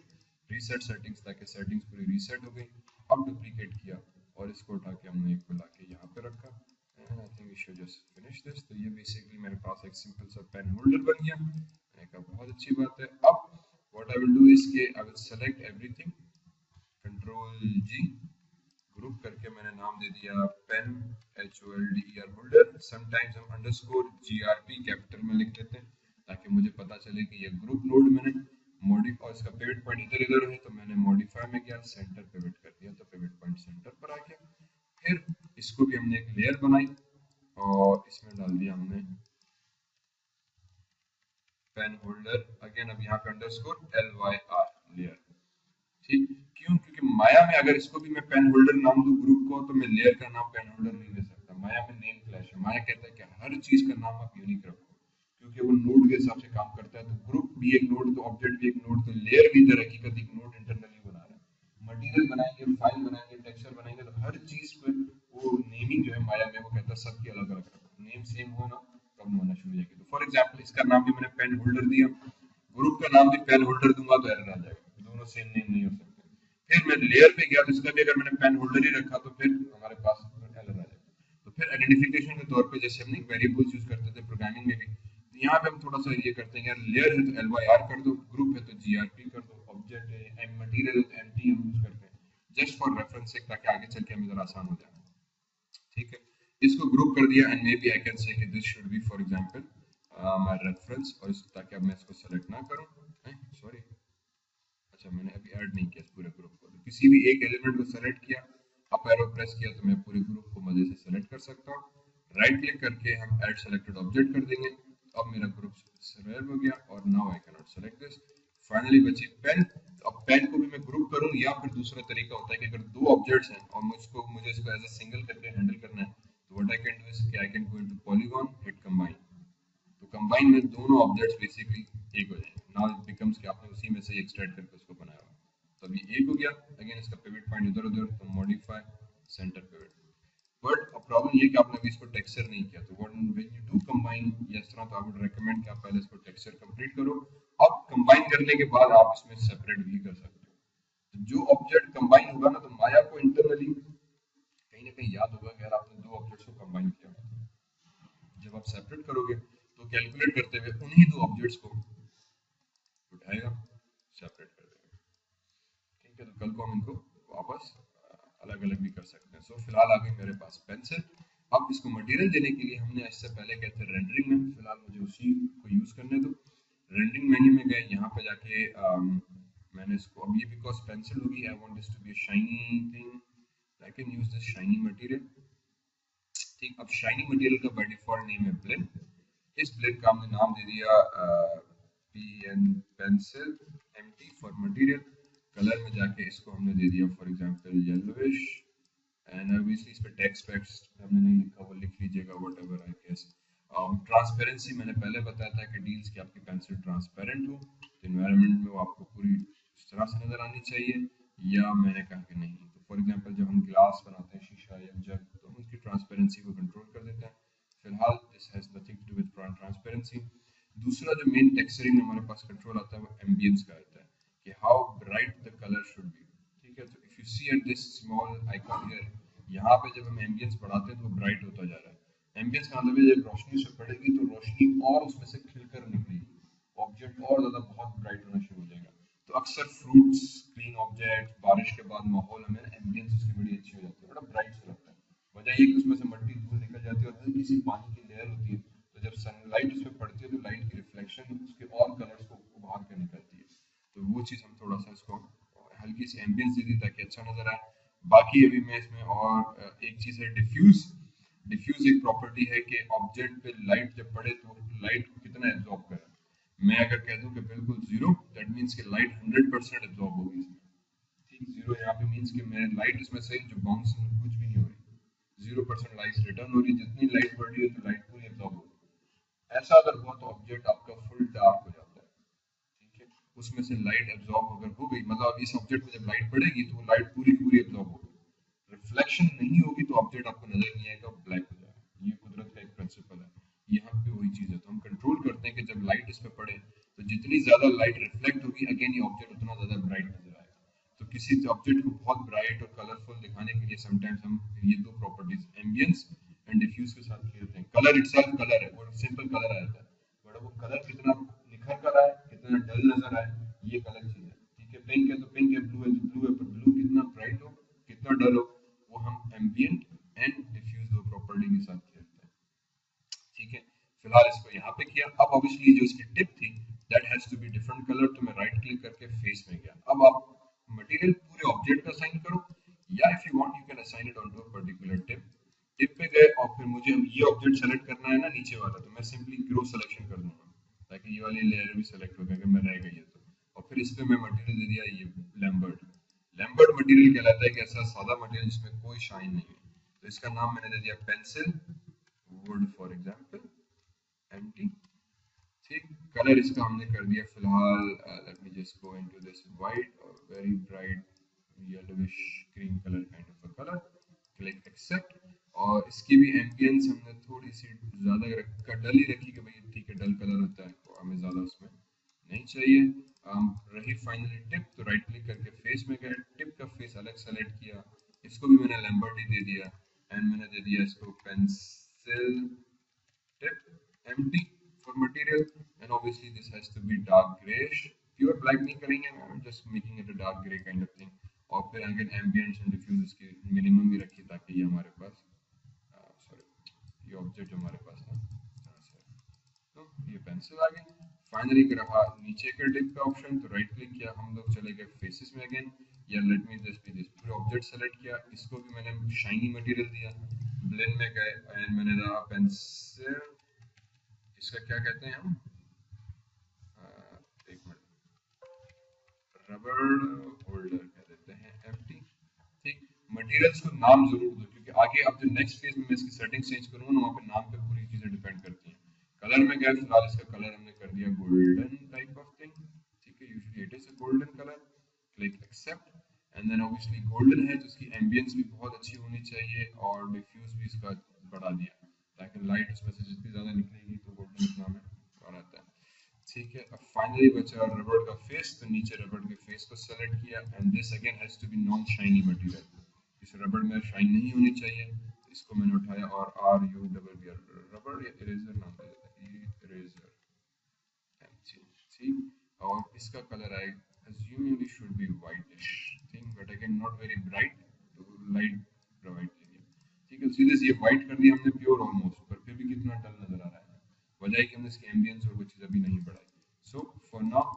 reset settings, ताकि सेटिंग्स पूरी रीसेट हो गई। अब डुप्लीकेट किया और इसको उठा के हमने एक को लाके यहाँ पे रखा and I think we should just finish this. तो ये बेसिकली मेरे पास एक सिंपल सा पेन होल्डर बन गया। मैंने कहा बहुत अच्छी बात है। अब what I will do is के I will select everything, control G, group करके मैंने नाम दे दिया पेन HOLDER होल्डर। समटाइम्स हम अंडरस्कोर GRP कैपिटल में लिख लेते हैं ताकि मुझे पता चले कि ये ग्रुप नोड मैंने मॉडिफाई, और इसका पिवट पॉइंट इधर इधर है तो मैंने मॉडिफाई में गया, सेंटर पिवट कर दिया, तो पिवट पॉइंट सेंटर पर आ गया। फिर इसको भी हमने एक लेयर बनाई और इसमें डाल दिया हमने पेन होल्डर, अगेन अब यहाँ पे अंडरस्कोर LYR लेयर। ठीक, क्यों, क्योंकि माया में अगर इसको भी मैं पेन होल्डर नाम दूं ग्रुप को, तो मैं लेयर का नाम पेन होल्डर नहीं दे सकता। माया में नेम क्लैश है, माया कहता है कि हर चीज का नाम आप यूनिक रखो क्योंकि वो नोड के हिसाब से काम करता है। तो ग्रुप भी एक नोड, तो ऑब्जेक्ट भी एक नोड, तो लेयर भी दर हकीकत एक नोड इंटरनली बना रहा है। मटेरियल बनाएंगे, फाइल बनाएंगे, टेक्सचर बनाएंगे, तो हर चीज पे वो नेमिंग जो है माया में वो कहता है सबकी अलग अलग रखो, नेम सेम हो ना कम होना शुरू हो जाएगी। तो फॉर एग्जाम्पल इसका नाम भी मैंने पेन होल्डर दिया, ग्रुप का नाम भी पेन होल्डर दूंगा तो एरर आ जाएगा, दोनों सेम नेम नहीं हो सकते। फिर मैं लेयर पे गया तो इसका भी अगर मैंने पेन होल्डर ही रखा तो फिर हमारे पास एरर आ जाएगा। तो फिर आइडेंटिफिकेशन के तौर पे जैसे हमने वेरिएबल्स यूज करते थे प्रोग्रामिंग में भी, तो यहाँ पे हम थोड़ा सा ये करते हैं यार, लेयर है तो LYR कर दो, ग्रुप है तो GRP कर दो, ऑब्जेक्ट है मटेरियल है तो MT यूज करते हैं जस्ट फॉर रेफरेंस, ताकि आगे चल के हमें जरा आसान हो जाए। ठीक है, इसको ग्रुप कर दिया and maybe I can say कि this should be for example my reference, और ताकि अब मैं इसको सेलेक्ट ना करूं, सॉरी, अच्छा मैंने अभी ऐड नहीं किया पूरे ग्रुप को, तो किसी भी एक एलिमेंट को सेलेक्ट किया, अप एरो प्रेस किया तो मैं पूरे ग्रुप को मजे से सेलेक्ट कर सकता हूँ। राइट क्लिक करके हम ऐड सेलेक्टेड ऑब्जेक्ट कर देंगे, अब मेरा ग्रुप सेलेक्ट हो गया और now I can not select this. Finally बची पेन। अब पेन को भी मैं ग्रुप करूं या फिर दूसरा तरीका होता है कि अगर दो ऑब्जेक्ट्स हैं और मुझे इसको एज अ सिंगल करके हैंडल करना है, तो what I can do is I can go into polygon, hit combine, तो कंबाइन में दोनों ऑब्जेक्ट्स बेसिकली एक हो जाएंगे। नाउ इट बिकम्स कि आपने उसी में से एक्सट्रैक्ट करके उसको बनाया हुआ, तो अभी एक हो गया। अगेन इसका पिवट पॉइंट इधर उधर, तो मॉडिफाई सेंटर पिवट। बट अब प्रॉब्लम ये कि आपने अभी इसको टेक्सचर नहीं किया, तो what when you do combine या इस तरह, तो आई वुड रिकमेंड कि आप पहले इसको टेक्सचर कंप्लीट करो। अब कंबाइन करने के बाद आप इसमें सेपरेट भी कर सकते हो। तो जो ऑब्जेक्ट कंबाइन होगा ना, तो माया को इंटरनली कहीं ना कहीं याद होगा कि यार आपने दो ऑब्जेक्ट्स को कंबाइन किया। जब आप सेपरेट करोगे तो कैलकुलेट करते हुए उन्हीं दो ऑब्जेक्ट्स को उठाएगा, सेपरेट कर देगा। ठीक है, तो कल को हम इनको वापस अलग अलग भी कर सकते हैं। सो फिलहाल आ गई मेरे पास पेंसिल। अब इसको मटेरियल देने के लिए हमने इससे पहले गए थे रेंडरिंग में, फिलहाल मुझे उसी को यूज करने दो। रेंडरिंग मेन्यू में गए, यहाँ पे जाके मैंने इसको, अब ये बिकॉज पेंसिल होगी, I want this to be a shiny thing, I can use this shiny material. ठीक, अब शाइनी मटेरियल का बाय डिफॉल्ट नेम है ब्लेंड। इस ब्लेंड का हमने नाम दे दिया pen pencil MT for material. Colour में जाके इसको हमने दे दिया for example yellowish, and obviously इस पे टेक्स्ट वेक्स्ट हमने नहीं लिखा, वो लिख लीजिएगा व्हाटएवर आई गेस। ट्रांसपेरेंसी मैंने पहले बताया था कि डील्स की आपकी पेंसिल ट्रांसपेरेंट हो, तो एनवायरनमेंट में वो आपको पूरी इस तरह से नजर आनी चाहिए, या मैंने कहा कि नहीं। तो फॉर एग्जांपल जब हम ग्लास बनाते हैं, शीशा या जग, तो हम उसकी ट्रांसपेरेंसी को कंट्रोल कर देते हैं। फिलहाल this has nothing to do with transparency. दूसरा जो मेन टेक्सचरिंग में हमारे पास कंट्रोल आता है वो एम्बियंस का आता है, कि how bright the colour should be. ठीक है, तो if you see at this small icon here, यहाँ पे जब हम एम्बियंस बढ़ाते हैं तो वो ब्राइट होता जा रहा है। एम्बियंस का मतलब है जब रोशनी से पड़ेगी तो रोशनी और उसमें से खिलकर निकलेगी, ऑब्जेक्ट और ज्यादा बहुत ब्राइट होना शुरू हो जाएगा। तो अक्सर फ्रूट्स, ग्रीन ऑब्जेक्ट, बारिश के बाद माहौल हमें एम्बियंस उसकी बड़ी अच्छी हो जाती है, बड़ा ब्राइट सा लगता है। वजह ये कि उसमें से मट्टी धूल निकल जाती है और हल्की सी पानी की लेयर होती है, तो जब सनलाइट उस पर पड़ती है तो लाइट की रिफ्लेक्शन उसके और कलर्स को उभार कर निकलती है। तो वो चीज़ हम थोड़ा सा इसको हल्की सी एम्बियंस दे दी ताकि अच्छा नजर आए। बाकी अभी मैं इसमें और एक चीज़ है डिफ्यूज। डिफ्यूज एक प्रॉपर्टी है कि ऑब्जेक्ट पे लाइट जब पड़े तो लाइट को कितना एब्जॉर्ब करे। मैं अगर कह दूं कि बिल्कुल जीरो, दैट मीन्स कि लाइट 100% एब्जॉर्ब होगी इसमें। ठीक, जीरो यहाँ पे मीन्स कि मेरे लाइट इसमें से जो बाउंस कुछ भी नहीं हो रही, 0% लाइट रिटर्न हो रही, जितनी लाइट पड़ रही है तो लाइट पूरी एब्जॉर्ब हो रही। ऐसा अगर हुआ तो ऑब्जेक्ट आपका फुल डार्क हो जाता है। ठीक है, उसमें से लाइट एब्जॉर्ब अगर हो गई, मतलब इस ऑब्जेक्ट में जब लाइट पड़ेगी तो वो लाइट पूरी पूरी एब्जॉर्ब होगी। रिफ्लेक्शन नहीं होगी तो ऑब्जेक्ट आपको नजर नहीं आएगा, ब्लैक हो जाएगा। ये कुदरत का एक प्रिंसिपल है। यहाँ पे वही चीज है, तो हम कंट्रोल करते हैं कि जब लाइट इस पे पड़े तो जितनी ज्यादा लाइट रिफ्लेक्ट होगी, अगेन ये ऑब्जेक्ट उतना ज्यादा ब्राइट नजर आएगा। तो किसी ऑब्जेक्ट को बहुत ब्राइट और कलरफुल दिखाने के लिए समटाइम्स हम ये दो प्रॉपर्टीज एम्बियंस एंड डिफ्यूज के साथ खेलते हैं। कलर इटसेल्फ कलर है, वो सिंपल कलर आ जाता है, बट वो कलर कितना निखर कर आए, कितना डल नजर आए, ये एक अलग चीज है। ठीक है, पिंक है तो पिंक है, ब्लू है तो ब्लू है, पर ब्लू कितना ब्राइट हो, कितना डल हो, वो हम एम्बियंट एंड डिफ्यूज दो प्रॉपर्टी के साथ खेलते हैं। ठीक है, फिलहाल इसको यहाँ पे किया। अब ऑब्वियसली जो इसकी टिप थी that has to be different colour, तो मैं राइट क्लिक करके फेस में गया। अब आप मटेरियल पूरे ऑब्जेक्ट का असाइन करो, या if you want you can assign it on to a particular tip. Tip पे गए और फिर मुझे अब ये ऑब्जेक्ट सेलेक्ट करना है ना नीचे वाला, तो मैं सिंपली ग्रो सिलेक्शन कर दूंगा ताकि ये वाली लेयर भी सेलेक्ट हो जाए अगर मैं रह गई है तो। और फिर इस पे मैं मटेरियल दे दिया ये लैम्बर्ट। लैम्बर्ट मटेरियल कहलाता है कि ऐसा सादा मटेरियल जिसमें कोई शाइन नहीं है, तो इसका नाम मैंने दे दिया pencil wood for example empty. ठीक, कलर इसका हमने कर दिया फिलहाल, let me just go into this white और very bright yellowish cream colour kind of a colour. Click accept. और इसकी भी एम्बियंस हमने थोड़ी सी ज्यादा डल ही रखी कि भाई ठीक है डल कलर होता है तो हमें ज्यादा उसमें नहीं चाहिए। रही फाइनली टिप, तो राइट क्लिक करके फेस में गए, टिप का फेस अलग सेलेक्ट किया, इसको भी मैंने लैम्बर्ट ही दे दिया, एंड मैंने दे दिया इसको pencil tip empty for material, and obviously this has to be dark grayish, pure black नहीं करेंगे, I'm just making it a dark gray kind of thing। और फिर अगेन ambience and diffuse इसकी मिनिमम ही रखी ताकि ये हमारे पास सॉरी ये ऑब्जेक्ट हमारे पास था। तो ये पेंसिल आ गई। फाइनली रहा नीचे का टिप का ऑप्शन, तो राइट क्लिक किया, हम लोग चले गए फेसेस में अगेन, या late me just be this पूरे ऑब्जेक्ट सेलेक्ट किया, इसको भी मैंने शाइनी मटेरियल दिया। ब्लेंड में गए एंड मैंने रहा पेंसिल, इसका क्या कहते हैं हम, एक मिनट, रबर होल्डर कह देते हैं एम्प्टी। ठीक, मटेरियल्स को नाम जरूर दो क्योंकि आगे अब जो नेक्स्ट फेज में मैं इसकी सेटिंग चेंज करूंगा ना, वहाँ पे नाम पे पूरी चीजें डिपेंड करती हैं। कलर में गए, फिलहाल इसका कलर हमने कर दिया गोल्डन टाइप ऑफ थिंग। ठीक है, usually it is a golden colour. Click accept, and then obviously golden है तो इसकी एम्बियंस भी बहुत अच्छी होनी चाहिए और डिफ्यूज भी इसका बढ़ा दिया ताकि लाइट उसमें से जितनी ज्यादा निकलेगी तो गोल्डन इतना में और आता है। ठीक है। अब फाइनली बचा रबड़ का फेस, तो नीचे रबड़ के फेस को सेलेक्ट किया and this again has to be non shiny material, इस रबड़ में शाइन नहीं होनी चाहिए। इसको मैंने उठाया और आर यू डबल बी रबड़ या इरेजर नाम दे देता, इरेजर, ठीक। और इसका कलर आए assuming it should be whitish thing but again not very bright, तो लाइट प्रोवाइड कीजिए। ठीक है, सीधे से ये व्हाइट कर दिया हमने प्योर ऑलमोस्ट, पर फिर भी कितना डल नजर आ रहा है, वजह है कि हमने इसकी एम्बियंस और वो चीज़ अभी नहीं बढ़ाई। सो फॉर नाउ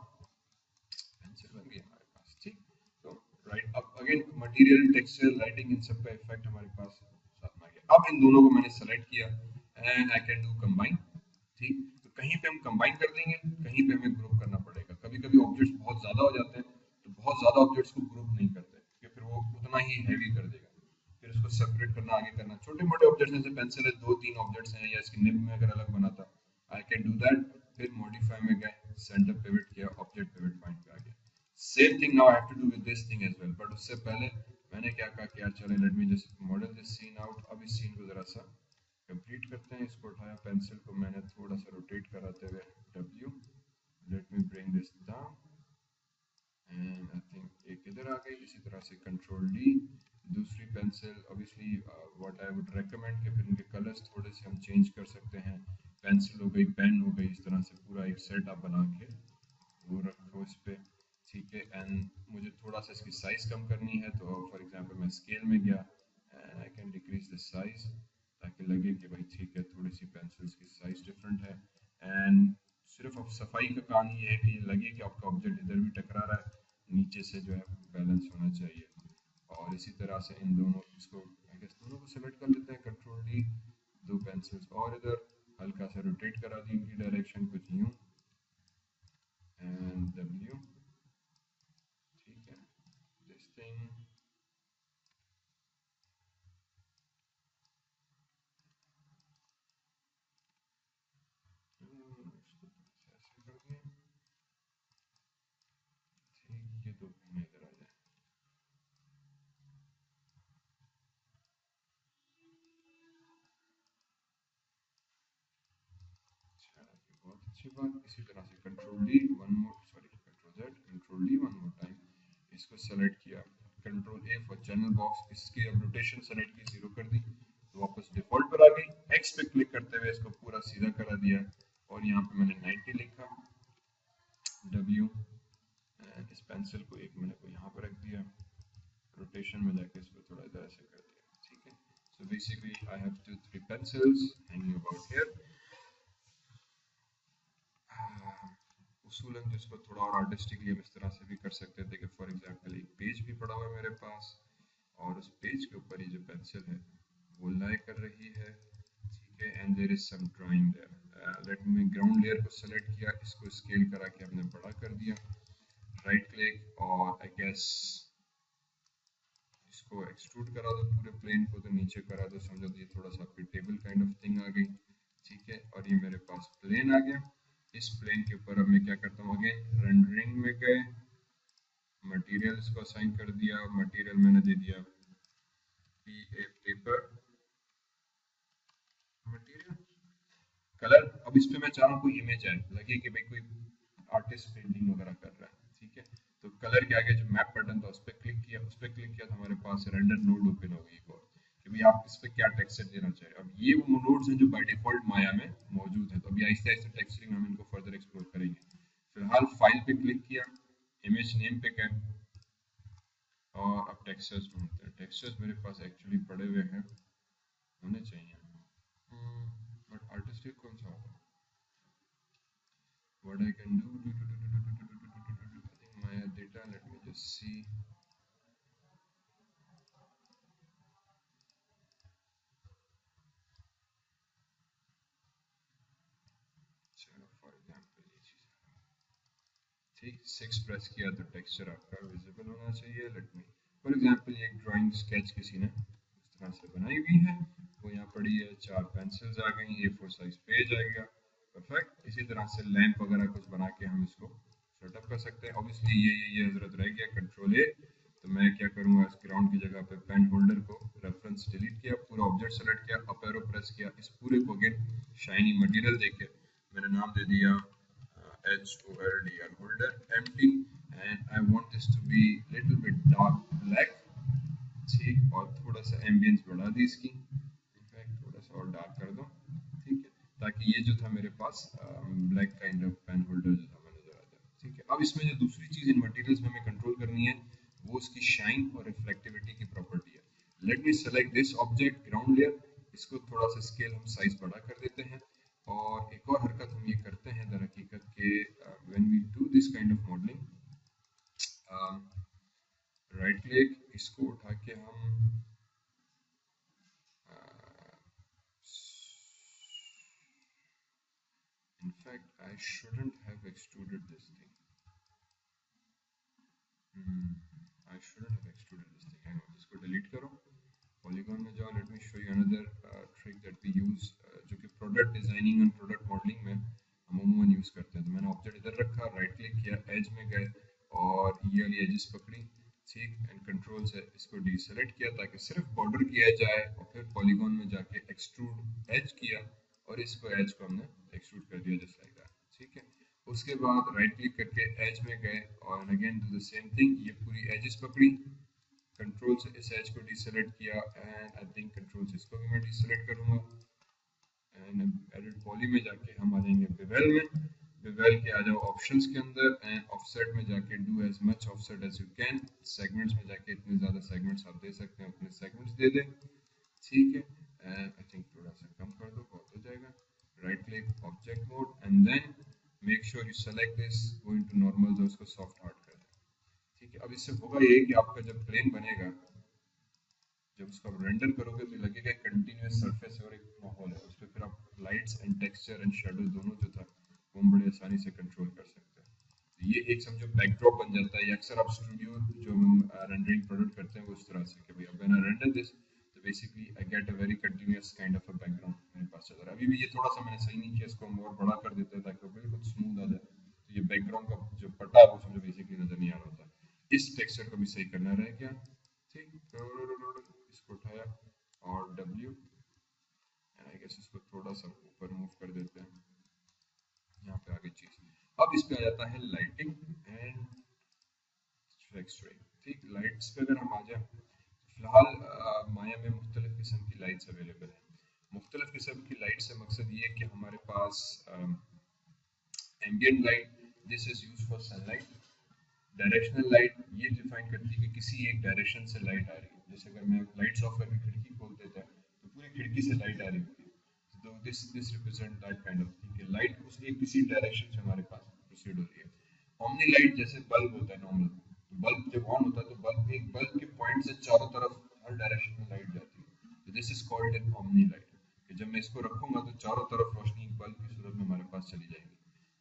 पेंसिल बन गई हमारे पास, ठीक। तो राइट, अब अगेन मटेरियल, टेक्सचर, लाइटिंग, इन सब का इफेक्ट हमारे पास साथ में आ गया। अब इन दोनों को मैंने सेलेक्ट किया and I can do combine, ठीक। तो कहीं पे हम कंबाइन कर देंगे, कहीं पे हमें ग्रुप करना पड़ेगा। कभी कभी ऑब्जेक्ट्स बहुत ज्यादा हो जाते हैं, तो बहुत ज्यादा ऑब्जेक्ट्स को ग्रुप नहीं करते क्योंकि फिर वो उतना ही हैवी कर देगा, फिर उसको सेपरेट करना, आगे करना। छोटे मोटे ऑब्जेक्ट्स जैसे पेंसिल है, 2-3 ऑब्जेक्ट्स हैं, या इसकी निब में अगर अलग बनाता, आई कैन डू दैट। फिर मॉडिफाई में गए, सेंटर पिवट किया, ऑब्जेक्ट पिवट पॉइंट पे आ गया। Same thing now I have to do with this thing as well, but उससे पहले मैंने क्या कहा कि यार चले let me just model this scene out. अब इस सीन को जरा सा कंप्लीट करते हैं। इसको उठाया, पेंसिल को मैंने थोड़ा सा रोटेट कराते हुए W, let me bring this down and I think एक इधर आ गई। इसी तरह से कंट्रोल D, दूसरी pencil obviously what I would recommend कि फिर इनके कलर्स थोड़े से हम चेंज कर सकते हैं। पेंसिल हो गई, पेन हो गई, इस तरह से पूरा एक सेट आप बना के वो रखो इस पे, ठीक है। एंड मुझे थोड़ा सा इसकी साइज कम करनी है, तो फॉर एग्जांपल मैं स्केल में गया and I can decrease the size ताकि लगे कि भाई ठीक है, थोड़ी सी पेंसिल्स की साइज डिफरेंट है। एंड सिर्फ अब सफाई का काम ये है कि लगे कि आपका ऑब्जेक्ट इधर भी टकरा रहा है, नीचे से जो है बैलेंस होना चाहिए। और इसी तरह से इन दोनों इसको आई गेस दोनों को सेलेक्ट कर लेते हैं, कंट्रोल D, दो पेंसिल्स और इधर हल्का सा रोटेट करा दी इनकी डायरेक्शन कुछ यूं एंड W, ठीक है। दिस थिंग इसको ऐसे कर दिया, ठीक। ये दो महीने इधर आ जाए, अच्छा ये बहुत अच्छी बात। इसी तरह से control D one more, sorry control Z, control D one more time, इसको सेलेक्ट किया, control A for channel box, इसकी अब रोटेशन सेलेक्ट की, 0 कर दी, तो वापस डिफॉल्ट पर आ गई। X पे क्लिक करते हुए इसको पूरा सीधा करा दिया और यहाँ पे मैंने 90 लिखा, W, इस पेंसिल को एक मैंने को यहाँ पर रख दिया, रोटेशन में जाके इसको थोड़ा इधर ऐसे कर दिया, ठीक है। So basically I have 2-3 pencils hanging about here. उसूलन तो इसको थोड़ा और आर्टिस्टिकली हम इस तरह से भी कर सकते थे कि फॉर एग्जांपल एक पेज भी पड़ा हुआ है मेरे पास और उस पेज के ऊपर ये जो पेंसिल है वो लाई कर रही है, ठीक है। And there is some drawing there, let me ground layer को सेलेक्ट किया, इसको स्केल करा के हमने बड़ा कर दिया, राइट क्लिक और आई गेस इसको एक्सट्रूड करा दो पूरे प्लेन को, तो नीचे करा दो, समझो ये थोड़ा सा आपकी टेबल काइंड ऑफ थिंग आ गई, ठीक है। और ये मेरे पास प्लेन आ गया। इस प्लेन के ऊपर अब मैं क्या करता हूँ, अगेन रेंडरिंग में गए, मटेरियल इसको असाइन कर दिया, मटेरियल मैंने दे दिया पेपर मटेरियल, कलर। अब इस पे मैं चाह रहा हूँ कोई इमेज आए, लगे कि भाई कोई आर्टिस्ट पेंटिंग वगैरह कर रहा है, ठीक है। तो कलर के आगे जो मैप बटन था उस पर क्लिक किया, उस पर क्लिक किया तो हमारे पास रेंडर नोड ओपन हो गई कि भाई आप इस पे क्या टेक्सचर देना चाहिए। अब ये वो नोड्स हैं जो बाय डिफॉल्ट माया में मौजूद है, तो अभी आहिस्ते आहिस्ते टेक्सचरिंग हम इनको फर्दर एक्सप्लोर करेंगे। फिलहाल फाइल पे क्लिक किया, इमेज नेम पे गए और अब टेक्सचर्स ढूंढते हैं। टेक्सचर्स मेरे पास एक्चुअली पड़े हुए हैं, होने चाहिए, बट आर्टिस्टिक कौन सा होगा। What I can do, I think my data, let me just see. चलो फॉर एग्जांपल ये चीज, ठीक, 6 प्रेस किया तो टेक्सचर आपका विजिबल होना चाहिए। लेट मी फॉर एग्जांपल ये एक ड्राइंग स्केच किसी ने इस तरह से बनाई हुई है, वो यहाँ पड़ी है, 4 पेंसिल्स आ गई, A4 साइज पेज आ गया, परफेक्ट। इसी तरह से लैंप वगैरह कुछ बना के हम इसको सेटअप कर सकते हैं। ऑब्वियसली ये हजरत रह गया, कंट्रोल A, तो मैं क्या करूंगा, इस ग्राउंड की जगह पे पेन होल्डर को रेफरेंस डिलीट किया, पूरा ऑब्जेक्ट सेलेक्ट किया, अप एरो प्रेस किया, इस पूरे को अगेन शाइनी मटेरियल देके मैंने नाम दे दिया HOLDR holder empty and I want this to be little bit dark black. ठीक, और थोड़ा सा एम्बियंस बढ़ा दी इसकी, इनफैक्ट थोड़ा सा और डार्क कर दो, ठीक है, ताकि ये जो था मेरे पास black kind of pen holder जो था वो नजर आ जाए, ठीक है। अब इसमें जो दूसरी चीज इन मटेरियल्स में हमें कंट्रोल करनी है वो उसकी शाइन और रिफ्लेक्टिविटी की प्रॉपर्टी है। Let me select this object ground layer, इसको थोड़ा सा स्केल हम साइज बड़ा कर देते हैं, और एक और हरकत हम ये करते हैं दर हकीकत के when we do this kind of modelling, right click, इसको उठा के हम in fact I shouldn't have extruded this thing. I shouldn't have extruded this thing. Hang on, इसको delete करो, polygon में जाओ, let me show you another trick that we use, जो कि product designing and product modeling में हम अमूमन use करते हैं। तो मैंने ऑब्जेक्ट इधर रखा, राइट क्लिक किया, एज में गए और ये वाली एजेस पकड़ी, ठीक, एंड कंट्रोल से इसको डीसेलेक्ट किया ताकि सिर्फ बॉर्डर की एज आए, और फिर पॉलीगॉन में जाके एक्सट्रूड एज किया और इसको एज को हमने एक्सट्रूड कर दिया जस्ट लाइक दैट, ठीक है। उसके बाद राइट क्लिक करके एज में गए और again do the same thing, ये पूरी एजेस पकड़ी, कंट्रोल से इस एज को डीसेलेक्ट किया एंड आई थिंक कंट्रोल से इसको भी मैं डीसेलेक्ट करूंगा एंड एडिट पॉली में जाके हम आ जाएंगे बेवेल में, बेवेल के आ जाओ ऑप्शंस के अंदर एंड ऑफसेट में जाके do as much offset as you can, segments में जाके इतने ज्यादा सेगमेंट्स आप दे सकते हैं, उतने सेगमेंट्स दे दें, ठीक है, एंड आई थिंक थोड़ा सा कम कर दो, बहुत हो जाएगा, right click object mode and then make sure you select this, go into normal, तो उसको सॉफ्ट हार्ड कर दें, ठीक है। अब इससे होगा ये कि आपका जब प्लेन बनेगा, जब उसको आप रेंडर करोगे तो लगेगा कंटिन्यूअस सरफेस और एक माहौल है उस पर, फिर आप lights and texture and shadow दोनों जो था वो हम बड़े आसानी से कंट्रोल कर सकते हैं। तो ये एक समझो बैकड्रॉप बन जाता है। अक्सर आप स्टूडियो जो हम रेंडरिंग प्रोडक्ट करते हैं वो इस तरह से कि भाई व्हेन आई रेंडर दिस तो basically I get a very continuous kind of a background मेरे पास चल रहा है। अभी भी ये थोड़ा सा मैंने सही नहीं किया, इसको हम और बड़ा कर देते हैं ताकि बिल्कुल स्मूथ आ जाए, तो ये बैकग्राउंड का जो पट्टा है वो समझो बेसिकली नजर नहीं आ रहा होता। इस टेक्सचर को भी सही करना रह गया, ठीक, इसको उठाया और W एंड आई गेस इसको थोड़ा सा ऊपर मूव कर देते हैं, यहाँ पे आगे चीज। अब इस पे आ जाता है लाइटिंग एंड टेक्सचरिंग, ठीक। लाइट्स पे अगर हम आ जाए, फिलहाल माया में मुख्तलिफ किस्म की लाइट्स अवेलेबल हैं। मुख्तलिफ किस्म की लाइट से मकसद ये है कि हमारे पास ambient light, this is used for sunlight. Directional light ये डिफाइन करती है कि किसी एक डायरेक्शन से लाइट आ रही है, जैसे अगर मैं लाइट्स ऑफ करके खिड़की खोल देता है तो पूरी खिड़की से लाइट आ रही होती है, तो this represent that kind of thing कि लाइट उसकी किसी डायरेक्शन से हमारे पास प्रोसीड हो रही है। ओमनी लाइट जैसे बल्ब होता है नॉर्मल, तो बल्ब जब ऑन होता है तो बल्ब एक बल्ब के पॉइंट से चारों तरफ हर डायरेक्शन में लाइट जाती है, तो this is called an omni light, कि जब मैं इसको रखूंगा तो चारों तरफ रोशनी एक बल्ब की सूरत में हमारे पास चली जाएगी।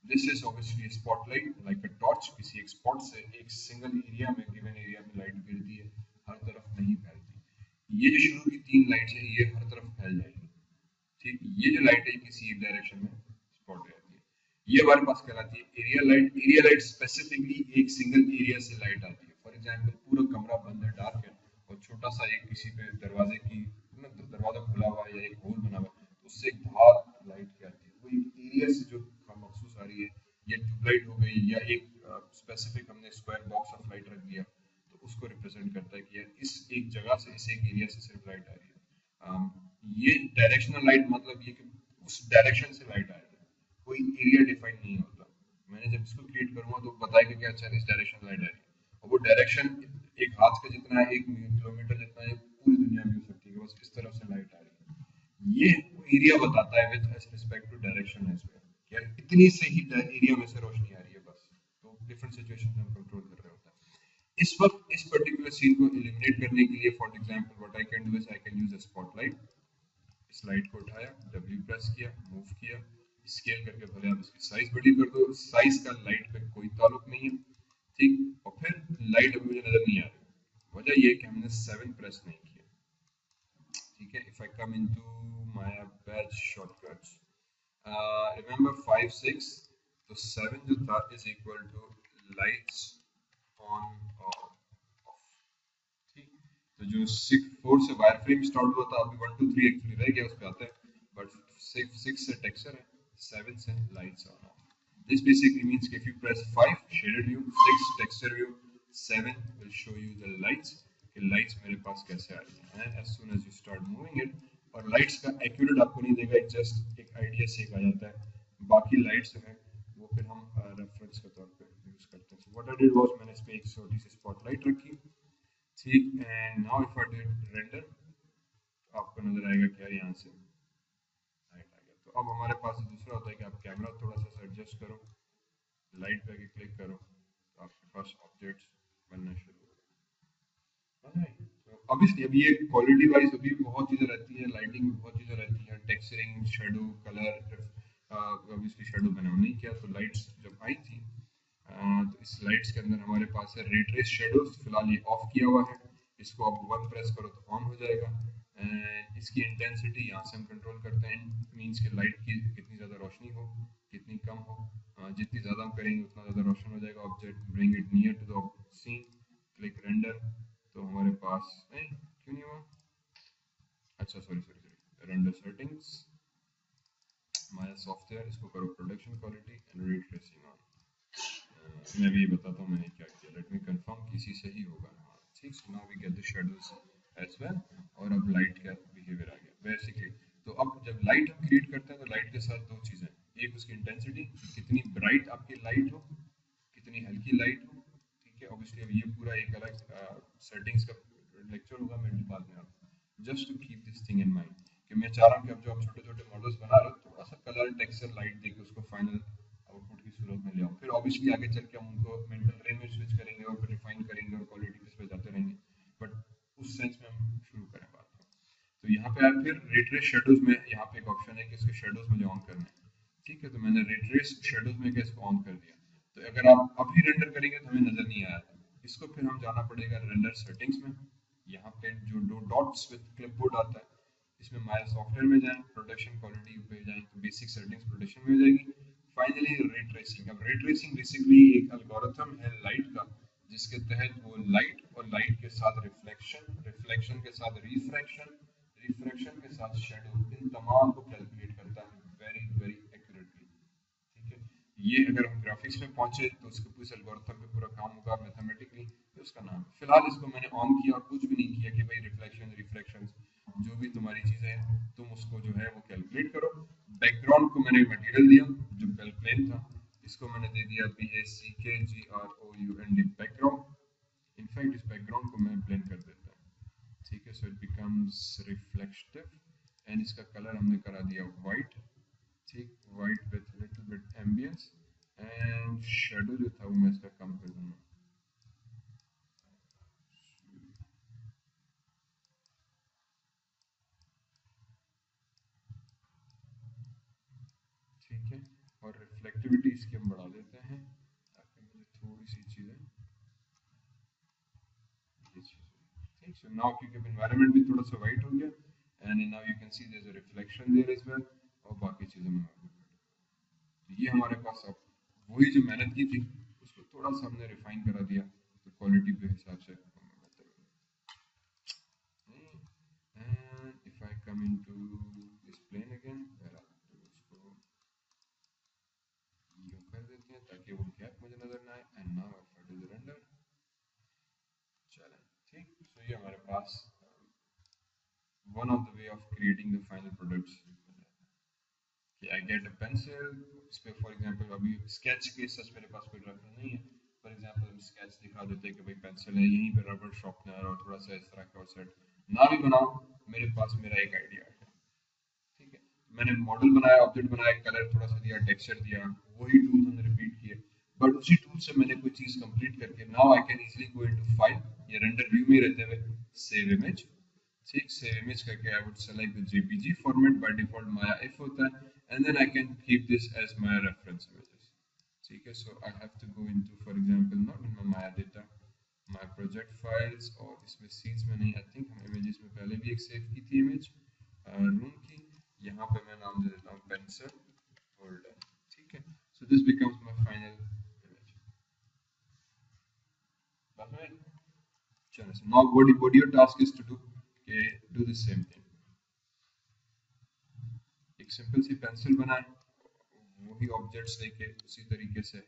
This is obviously a spotlight, like a torch, किसी एक स्पॉट से एक सिंगल एरिया में, गिवन एरिया में लाइट गिरती है, हर तरफ नहीं फैलती। ये जो शुरू की तीन लाइट्स हैं ये हर तरफ फैल जाएगी, ठीक। ये जो लाइट है किसी एक डायरेक्शन में स्पॉट रहती है, ये हमारे पास कहलाती है area light. Area light specifically एक सिंगल एरिया से लाइट आती है। फॉर एग्जांपल पूरा कमरा बंद है, डार्क है, और छोटा सा एक किसी पे दरवाजे की दरवाजा खुला हुआ है या एक होल बना हुआ है, उससे एक धार लाइट की आती है, वो एक एरिया से जो मखसूस आ रही है, ये ट्यूबलाइट हो गई या एक स्पेसिफिक हमने स्क्वायर बॉक्स ऑफ लाइट रख दिया, तो उसको रिप्रेजेंट करता है कि इस एक जगह से, इस एक एरिया से सिर्फ लाइट आ रही है। ये डायरेक्शनल लाइट मतलब ये कि उस डायरेक्शन से लाइट आ रही है, कोई एरिया डिफाइन नहीं होता। मैंने जब इसको क्रिएट करूंगा तो बताएगा कि अच्छा इस डायरेक्शन लाइट आ रही है, और वो डायरेक्शन एक हाथ का जितना है, 1 किलोमीटर जितना है, पूरी दुनिया में हो सकती है, बस इस तरफ से लाइट आ रही है। ये एरिया बताता है with respect to direction as well, यार इतनी से ही एरिया में से रोशनी आ रही है बस, तो डिफरेंट सिचुएशन में हम कंट्रोल कर रहे होते हैं। इस वक्त इस पर्टिकुलर सीन को एलिमिनेट करने के लिए for example what I can do is I can use a spotlight. इस लाइट को उठाया, W प्रेस किया, मूव किया, स्केल करके भले आप इसकी साइज बड़ी कर दो, साइज का लाइट पे कोई ताल्लुक नहीं है, ठीक। और फिर लाइट अभी मुझे नजर नहीं आ रही, वजह ये कि हमने 7 प्रेस नहीं किया, ठीक है। If I come into my batch shortcuts, remember 5 6, तो 7 जो था is equal to lights on और ऑफ, ठीक। तो जो 4 से वायर फ्रेम स्टार्ट हुआ था, अभी 1 2 3 एक्चुअली रह गया, उस पे आता है, बट 6 से टेक्सचर है, 7 से lights on off, This basically means if you press 5 shaded view, 6 texture view, 7 will show you the lights कि lights मेरे पास कैसे आ रही हैं and as soon as you start moving it और lights का accurate आपको नहीं देगा, just एक idea से आ जाता है, बाकी lights जो है वो फिर हम reference के तौर पे यूज करते हैं. So what I did was मैंने इस पे एक छोटी सी spotlight रखी, ठीक, and now if I did render आपको नजर आएगा कि यार यहाँ से लाइट आ गया. तो अब हमारे पास दूसरा होता है कि आप कैमरा थोड़ा सा एडजस्ट करो, लाइट पे क्लिक करो तो आपके पास ऑब्जेक्ट्स बनना शुरू हो. ऑब्वियसली अब ये क्वालिटी वाइज अभी बहुत चीज़ें रहती है, लाइटिंग में बहुत चीज़ें रहती हैं, texturing, shadow, colour. Obviously shadow मैंने नहीं किया, तो लाइट्स जब आई थी तो इस लाइट्स के अंदर हमारे पास है रे ट्रेस शेडोज. फिलहाल ये ऑफ किया हुआ है, इसको आप 1 प्रेस करो तो ऑन हो जाएगा. इसकी इंटेंसिटी यहाँ से हम कंट्रोल करते हैं, मीन्स कि लाइट की कितनी ज़्यादा रोशनी हो, कितनी कम हो. जितनी ज़्यादा हम करेंगे उतना ज़्यादा रोशन हो जाएगा object. Bring it near to the scene, click render. तो हमारे पास क्यों नहीं हुआ, अच्छा sorry, render settings, Maya software, इसको करो production quality and ray tracing on. मैं भी बताता हूँ मैंने क्या किया. लेट मी कंफर्म कि इसी से ही होगा. ठीक, so now we get the shadows as well. और अब लाइट का बिहेवियर आ गया बेसिकली. तो अब जब लाइट हम क्रिएट करते हैं तो लाइट के साथ दो चीज़ें, एक उसकी इंटेंसिटी, कितनी ब्राइट आपकी लाइट हो, कितनी हल्की लाइट हो. ठीक है, ऑब्वियसली अब ये पूरा एक अलग सेटिंग्स का लेक्चर होगा मेरे बाद में. आपको just to keep this thing in mind कि मैं चाह रहा हूँ कि अब जो आप छोटे छोटे मॉडल्स बना रहे हो थोड़ा सा कलर, टेक्सचर, लाइट देके उसको फाइनल आउटपुट की सूरत में ले आओ. फिर ऑब्वियसली आगे चल के हम उनको मेंटल रेंज में स्विच करेंगे और फिर रिफाइन करेंगे और क्वालिटी पे जाते रहेंगे. बट उस सेंस में हम शुरू करें बात को. तो यहाँ पे आप फिर रे ट्रेस शेडोज में यहाँ पे एक ऑप्शन है कि इसके शेडोज मुझे ऑन करना है. ठीक है, तो मैंने रे ट्रेस शेडोज में इसको ऑन कर दिया. तो अगर आप अभी रेंडर करेंगे तो हमें नजर नहीं आया. इसको फिर हम जाना पड़ेगा रेंडर सेटिंग्स में. यहाँ पे जो दो डॉट्स विद क्लिपबोर्ड आता है इसमें माया सॉफ्टवेयर में जाएं, प्रोडक्शन क्वालिटी पे जाएं तो बेसिक सेटिंग्स प्रोडक्शन में हो जाएगी. Finally ray tracing. अब रे ट्रेसिंग बेसिकली एक एल्गोरिथम है लाइट का जिसके तहत वो लाइट और लाइट के साथ रिफ्लेक्शन, रिफ्लेक्शन के साथ रिफ्रैक्शन, रिफ्रैक्शन के साथ शेडो, इन तमाम को कैलकुलेट करता है वेरी वेरी एक्यूरेटली. ठीक है, ये अगर हम ग्राफिक्स में पहुंचे तो उसके पूरे एल्गोरिथम पे पूरा काम होगा मैथमेटिकली. तो उसका नाम फिलहाल इसको मैंने ऑन किया और कुछ भी नहीं किया कि भाई रिफ्लेक्शन, रिफ्लेक्शन, जो भी तुम्हारी चीजें हैं तुम उसको जो है वो कैलकुलेट करो. बैकग्राउंड को मैंने मटेरियल दिया जो प्लेन था, इसको मैंने दे दिया BACKGROUND बैकग्राउंड. इनफैक्ट इस बैकग्राउंड को मैं प्लेन कर देता हूँ. ठीक है, so it becomes reflective and इसका कलर हमने करा दिया वाइट. ठीक, white with little bit ambience and shadow जो था वो मैं इसका कम कर दूंगा. ठीक है, और रिफ्लेक्टिविटी इसकी हम बढ़ा देते हैं ताकि मुझे थोड़ी सी चीजें ठीक. सो नाउ क्योंकि एनवायरनमेंट भी थोड़ा सा वाइट हो गया and now you can see there is a reflection there as well. और बाकी चीजें मैं तो ये हमारे पास अब वही जो मेहनत की थी उसको थोड़ा सा हमने रिफाइन करा दिया तो क्वालिटी के हिसाब से and if I come into this plane again उसको यूं कर देते हैं ताकि वो गैप मुझे नजर ना आए. And now if I do the render, चलें ठीक. सो ये हमारे पास one of the way of creating the final products. I get a pencil. इस पे फॉर एग्जांपल अभी स्केच के सच मेरे पास कोई रेफरेंस नहीं है. फॉर एग्जांपल हम स्केच दिखा देते हैं कि भाई पेंसिल है, यहीं पे रबर शार्पनर और थोड़ा सा इस तरह का सेट ना भी बनाओ, मेरे पास मेरा एक आइडिया है. ठीक है, मैंने मॉडल बनाया, ऑब्जेक्ट बनाया, कलर थोड़ा सा दिया, टेक्सचर दिया, वही टूल हमने रिपीट किए. बट उसी टूल से मैंने कोई चीज कंप्लीट करके now I can easily go into file या रेंडर व्यू में रहते हुए सेव इमेज. ठीक, सेव इमेज करके I would select the JPG format. By default Maya if होता है and then I can keep this as my reference images. ठीक है, so I have to go into for example not in my Maya data, my project files और इसमें scenes में नहीं, I think हम images में पहले भी एक सेव की थी इमेज रूम की. यहाँ पे मैं नाम दे देता हूँ pencil holder. ठीक है, so this becomes my final image. चलो, so now what your task is to do, do the same thing. एक सिंपल सी पेंसिल बनाए, वही ऑब्जेक्ट्स लेके उसी तरीके से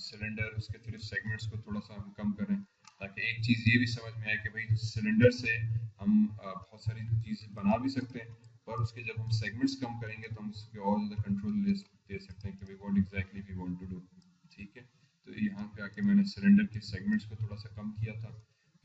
सिलेंडर उसके सिर्फ सेगमेंट्स को थोड़ा सा हम कम करें, ताकि एक चीज़ ये भी समझ में आए कि भाई सिलेंडर से हम बहुत सारी चीज़ें बना भी सकते हैं, पर उसके जब हम सेगमेंट्स कम करेंगे तो हम उसके और ज़्यादा कंट्रोल दे सकते हैं कि भाई what exactly we want to do. ठीक है, तो यहाँ पे आके मैंने सिलेंडर के सेगमेंट्स को थोड़ा सा कम किया था